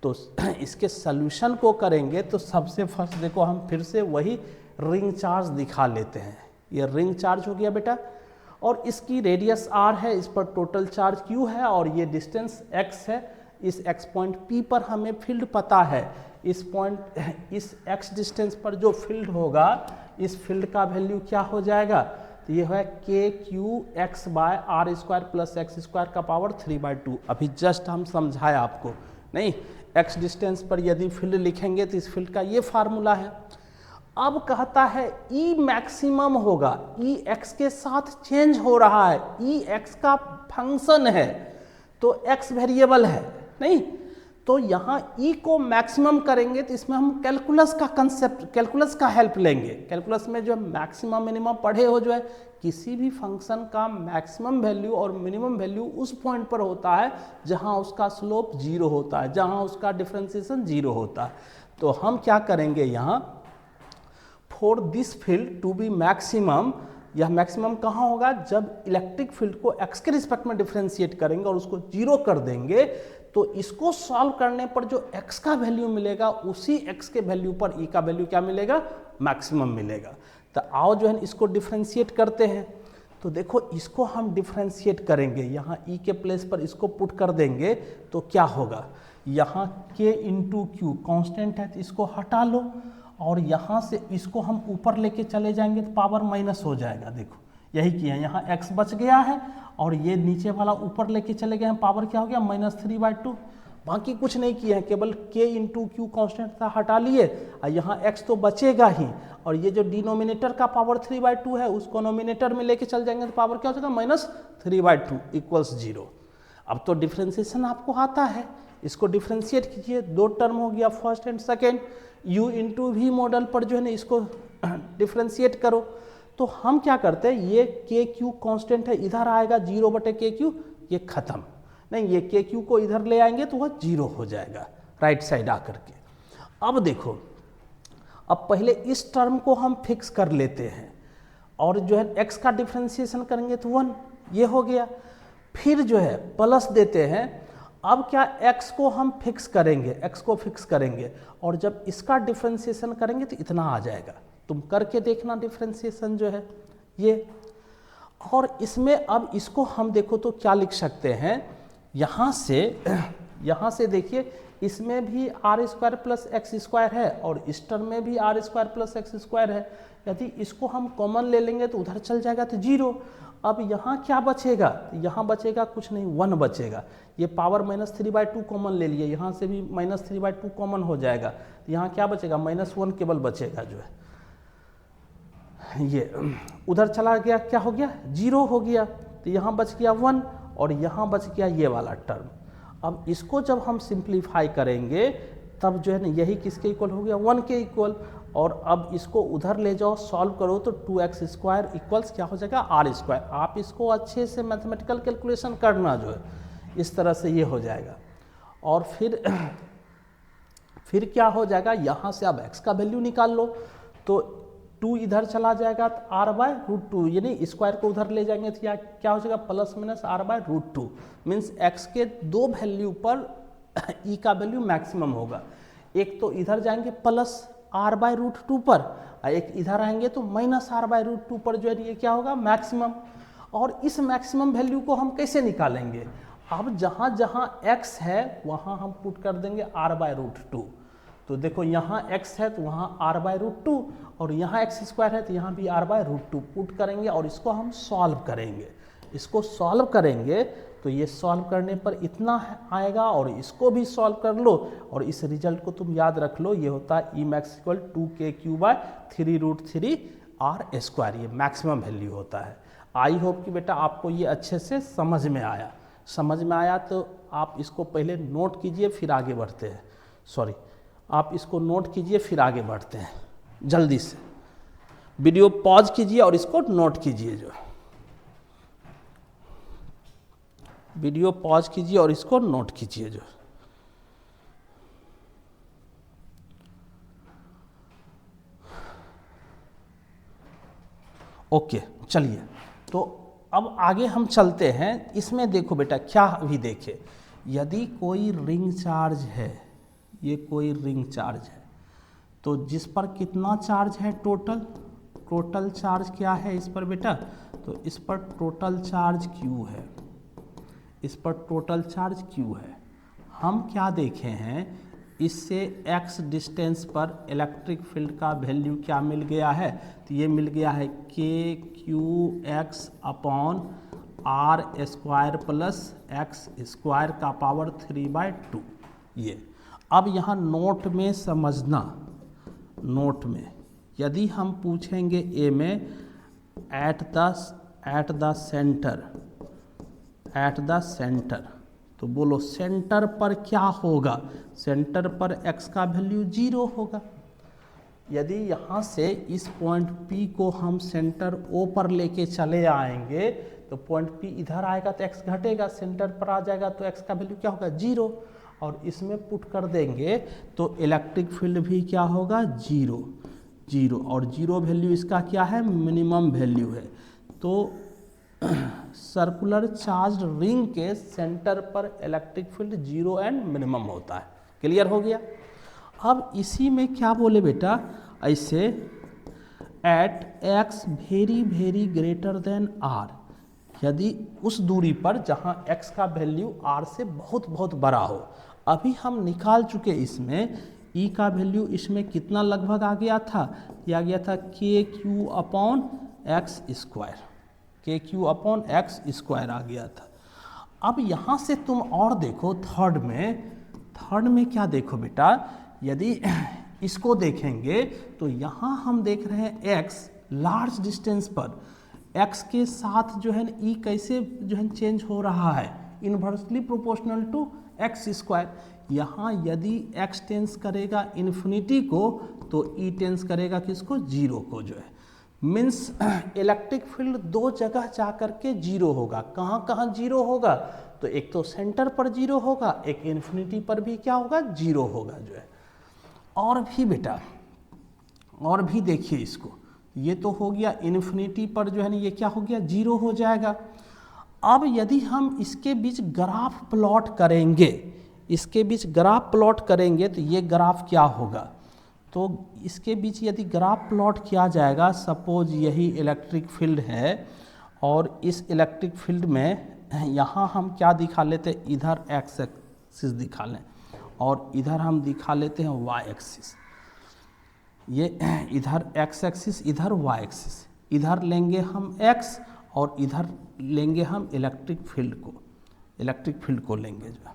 तो इसके सॉल्यूशन को करेंगे तो सबसे फर्स्ट देखो हम फिर से वही रिंग चार्ज दिखा लेते हैं। ये रिंग चार्ज हो गया बेटा और इसकी रेडियस r है, इस पर टोटल चार्ज q है और ये डिस्टेंस x है। इस x पॉइंट P पर हमें फील्ड पता है, इस x डिस्टेंस पर जो फील्ड होगा इस फील्ड का वैल्यू क्या हो जाएगा, तो ये है k q x by r square plus x square का पावर 3/2। अभी जस्ट हम समझाए आपको, नहीं x डिस्टेंस पर यदि फील्ड लिखेंगे तो इस फील्ड का ये फार्मूला है। अब कहता है E मैक्सिमम होगा, E x के साथ चेंज हो रहा है, E x का फंक्शन है तो x वेरिएबल है, नहीं तो यहाँ E को मैक्सिमम करेंगे तो इसमें हम कैलकुलस का कंसेप्ट, कैलकुलस का हेल्प लेंगे। कैलकुलस में जो मैक्सिमम मिनिमम पढ़े हो, जो है किसी भी फंक्शन का मैक्सिमम वैल्यू और मिनिमम वैल्यू उस पॉइंट पर होता है जहाँ उसका स्लोप 0 होता है, जहाँ उसका डिफरेंशिएशन 0 होता है। तो हम क्या करेंगे यहाँ, for this field to be maximum, यह मैक्सिमम कहाँ होगा जब इलेक्ट्रिक फील्ड को x के रिस्पेक्ट में डिफरेंशिएट करेंगे और उसको 0 कर देंगे, तो इसको सॉल्व करने पर जो x का वैल्यू मिलेगा उसी x के वैल्यू पर E का वैल्यू क्या मिलेगा, मैक्सिमम मिलेगा। तो आओ जो है इसको डिफरेंशिएट करते हैं। तो देखो इसको हम डिफरेंशिएट करेंगे, यहाँ E के प्लेस पर इसको पुट कर देंगे तो क्या होगा, यहाँ k इंटू क्यू कॉन्स्टेंट है तो इसको हटा लो और यहाँ से इसको हम ऊपर लेके चले जाएंगे तो पावर माइनस हो जाएगा। देखो यही किया है, यहाँ x बच गया है और ये नीचे वाला ऊपर लेके चले गए हैं, पावर क्या हो गया -3/2। बाकी कुछ नहीं किया है, केवल k इंटू क्यू कॉन्स्टेंट था हटा लिए और यहाँ x तो बचेगा ही, और ये जो डिनोमिनेटर का पावर 3/2 है उसको नोमिनेटर में लेके चल जाएंगे तो पावर क्या हो जाएगा -3/2 इक्वल्स 0। अब तो डिफ्रेंसिएशन आपको आता है, इसको डिफ्रेंशिएट कीजिए, दो टर्म हो गया first and second, u into V model पर जो है ना इसको डिफ्रेंशिएट करो। तो हम क्या करते हैं, ये के क्यू कॉन्स्टेंट है, इधर आएगा 0/KQ, ये खत्म नहीं, ये के क्यू को इधर ले आएंगे तो वह 0 हो जाएगा राइट साइड आकर के। अब देखो, अब पहले इस टर्म को हम फिक्स कर लेते हैं और जो है x का डिफ्रेंशिएशन करेंगे तो 1, ये हो गया। फिर जो है प्लस देते हैं, अब क्या x को हम फिक्स करेंगे, x को फिक्स करेंगे और जब इसका डिफ्रेंशिएशन करेंगे तो इतना आ जाएगा। तुम करके देखना डिफ्रेंशिएशन जो है ये। और इसमें अब इसको हम देखो तो क्या लिख सकते हैं, यहाँ से देखिए, इसमें भी r² प्लस x² है और इस टर्म में भी r² प्लस x² है। यदि इसको हम कॉमन ले लेंगे तो उधर चल जाएगा तो 0। अब यहाँ क्या बचेगा, यहाँ बचेगा कुछ नहीं, 1 बचेगा। ये पावर -3/2 कॉमन ले लिए, यहाँ से भी -3/2 कॉमन हो जाएगा, तो यहाँ क्या बचेगा -1 केवल बचेगा जो है। ये उधर चला गया, क्या हो गया 0 हो गया, तो यहाँ बच गया 1 और यहाँ बच गया ये वाला टर्म। अब इसको जब हम सिंप्लीफाई करेंगे तब जो है ना यही किसके इक्वल हो गया 1 के इक्वल। और अब इसको उधर ले जाओ, सॉल्व करो तो 2x² इक्वल्स क्या हो जाएगा r²। आप इसको अच्छे से मैथमेटिकल कैलकुलेशन करना जो है, इस तरह से ये हो जाएगा। और फिर क्या हो जाएगा, यहाँ से अब x का वैल्यू निकाल लो तो 2 इधर चला जाएगा तो r/√2, यानी स्क्वायर को उधर ले जाएंगे तो क्या हो जाएगा +-r/√2। मीन्स x के दो वैल्यू पर e का वैल्यू मैक्सिमम होगा। एक तो इधर जाएंगे +r/√2 पर और एक इधर आएंगे तो -r/√2 पर जो है ये क्या होगा मैक्सिमम। और इस मैक्सिमम वैल्यू को हम कैसे निकालेंगे, अब जहाँ जहाँ x है वहाँ हम पुट कर देंगे r/√2। तो देखो यहाँ x है तो वहाँ r/√2 और यहाँ x² है तो यहाँ भी r/√2 पुट करेंगे और इसको हम सॉल्व करेंगे। इसको सॉल्व करेंगे तो ये सॉल्व करने पर इतना आएगा और इसको भी सॉल्व कर लो और इस रिजल्ट को तुम याद रख लो, ये होता है Emax = 2KQ/3√3r²। ये मैक्सिमम वैल्यू होता है। आई होप कि बेटा आपको ये अच्छे से समझ में आया तो आप इसको पहले नोट कीजिए फिर आगे बढ़ते हैं। आप इसको नोट कीजिए फिर आगे बढ़ते हैं। जल्दी से वीडियो पॉज कीजिए और इसको नोट कीजिए, जो वीडियो पॉज कीजिए और इसको नोट कीजिए जो। ओके, चलिए तो अब आगे हम चलते हैं। इसमें देखो बेटा क्या अभी देखे, यदि कोई रिंग चार्ज है, ये कोई रिंग चार्ज है तो जिस पर कितना चार्ज है टोटल चार्ज क्या है इस पर बेटा, तो इस पर टोटल चार्ज Q है, इस पर टोटल चार्ज Q है। हम क्या देखे हैं, इससे x डिस्टेंस पर इलेक्ट्रिक फील्ड का वैल्यू क्या मिल गया है, तो ये मिल गया है KQx/r² प्लस x² का पावर 3/2। ये अब यहाँ नोट में समझना, नोट में यदि हम पूछेंगे ए में एट द सेंटर तो बोलो सेंटर पर क्या होगा, सेंटर पर x का वैल्यू 0 होगा। यदि यहाँ से इस पॉइंट P को हम सेंटर O पर लेके चले आएंगे तो पॉइंट P इधर आएगा तो x घटेगा, सेंटर पर आ जाएगा तो x का वैल्यू क्या होगा 0 और इसमें पुट कर देंगे तो इलेक्ट्रिक फील्ड भी क्या होगा 0 और 0 वैल्यू इसका क्या है मिनिमम वैल्यू है। तो सर्कुलर चार्ज रिंग के सेंटर पर इलेक्ट्रिक फील्ड 0 एंड मिनिमम होता है। क्लियर हो गया। अब इसी में क्या बोले बेटा, ऐसे at x very greater than r, यदि उस दूरी पर जहां x का वैल्यू r से बहुत बड़ा हो। अभी हम निकाल चुके इसमें e का वैल्यू इसमें कितना लगभग आ गया था, यह आ गया था KQ/x²। KQ/x² आ गया था। अब यहाँ से तुम और देखो थर्ड में क्या देखो बेटा, यदि इसको देखेंगे तो यहाँ हम देख रहे हैं x लार्ज डिस्टेंस पर x के साथ जो है e कैसे जो है चेंज हो रहा है, इन्वर्सली प्रोपोर्शनल टू x²। यहाँ यदि x टेंस करेगा इन्फिनिटी को तो e टेंस करेगा किसको, जीरो को जो है, मीन्स इलेक्ट्रिक फील्ड दो जगह जा कर के जीरो होगा। कहाँ कहाँ जीरो होगा, तो एक तो सेंटर पर जीरो होगा, एक इन्फिनिटी पर भी क्या होगा, जीरो होगा जो है। और भी बेटा और भी देखिए इसको, ये तो हो गया इन्फिनिटी पर जो है ना, ये क्या हो गया, जीरो हो जाएगा। अब यदि हम इसके बीच ग्राफ प्लॉट करेंगे, इसके बीच ग्राफ प्लॉट करेंगे तो ये ग्राफ क्या होगा, तो इसके बीच यदि ग्राफ प्लॉट किया जाएगा, सपोज यही इलेक्ट्रिक फील्ड है और इस इलेक्ट्रिक फील्ड में यहाँ हम क्या दिखा लेते हैं, इधर एक्स एक्सिस दिखा लें और इधर हम दिखा लेते हैं वाई एक्सिस। ये इधर एक्स एक्सिस, इधर वाई एक्सिस, इधर लेंगे हम एक्स और इधर लेंगे हम इलेक्ट्रिक फील्ड को लेंगे जो।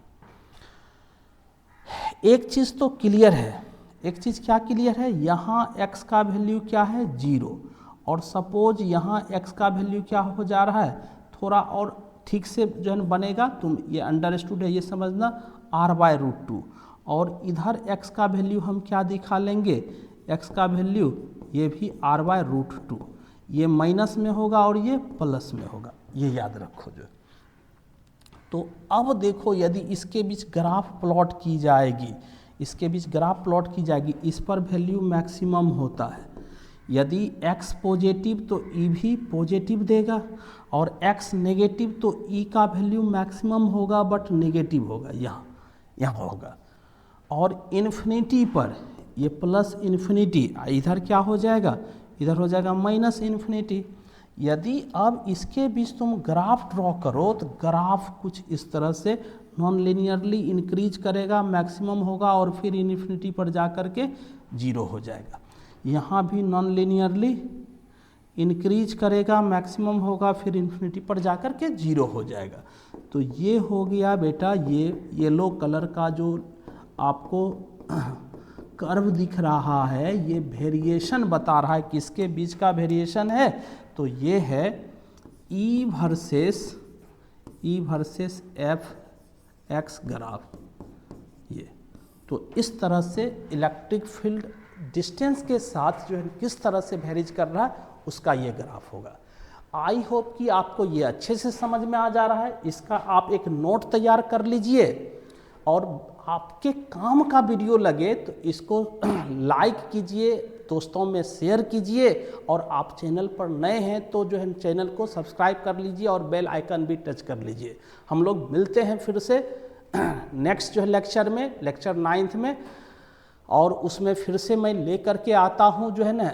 एक चीज़ तो क्लियर है, एक चीज़ क्या क्लियर है, यहाँ x का वैल्यू क्या है, जीरो, और सपोज यहाँ x का वैल्यू क्या हो जा रहा है, थोड़ा और ठीक से जो है बनेगा, तुम ये अंडरस्टूड है ये समझना, r/√2, और इधर x का वैल्यू हम क्या दिखा लेंगे, x का वैल्यू ये भी r/√2, ये माइनस में होगा और ये प्लस में होगा, ये याद रखो जो। तो अब देखो यदि इसके बीच ग्राफ प्लॉट की जाएगी, इसके बीच ग्राफ प्लॉट की जाएगी, इस पर वैल्यू मैक्सिमम होता है। यदि x पॉजिटिव तो e भी पॉजिटिव देगा, और x नेगेटिव तो e का वैल्यू मैक्सिमम होगा बट नेगेटिव होगा, यहाँ होगा। और इन्फिनिटी पर ये प्लस इन्फिनिटी, इधर क्या हो जाएगा, इधर हो जाएगा माइनस इन्फिनिटी। यदि अब इसके बीच तुम ग्राफ ड्रॉ करो तो ग्राफ कुछ इस तरह से नॉन लीनियरली इंक्रीज करेगा, मैक्सिमम होगा और फिर इन्फिनिटी पर जा कर के जीरो हो जाएगा। यहाँ भी नॉन लीनियरली इंक्रीज करेगा, मैक्सिमम होगा, फिर इन्फिनिटी पर जा कर के जीरो हो जाएगा। तो ये हो गया बेटा, ये येलो कलर का जो आपको कर्व दिख रहा है, ये वेरिएशन बता रहा है, किसके बीच का वेरिएशन है, तो ये है E वर्सेस Fx ग्राफ। ये तो इस तरह से इलेक्ट्रिक फील्ड डिस्टेंस के साथ जो है किस तरह से वेरीज कर रहा है, उसका ये ग्राफ होगा। आई होप कि आपको ये अच्छे से समझ में आ जा रहा है। इसका आप एक नोट तैयार कर लीजिए, और आपके काम का वीडियो लगे तो इसको लाइक कीजिए, दोस्तों में शेयर कीजिए, और आप चैनल पर नए हैं तो जो है चैनल को सब्सक्राइब कर लीजिए और बेल आइकन भी टच कर लीजिए। हम लोग मिलते हैं फिर से नेक्स्ट जो है लेक्चर में, लेक्चर 9th में, और उसमें फिर से मैं लेकर के आता हूं जो है ना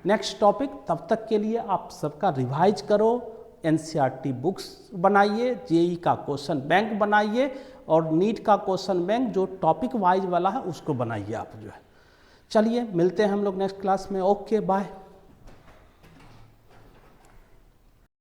नेक्स्ट टॉपिक। तब तक के लिए आप सबका रिवाइज करो, NCERT बुक्स बनाइए, JEE का क्वेश्चन बैंक बनाइए, और नीट का क्वेश्चन बैंक जो टॉपिक वाइज वाला है उसको बनाइए आप जो है। चलिए मिलते हैं हम लोग नेक्स्ट क्लास में। Okay bye.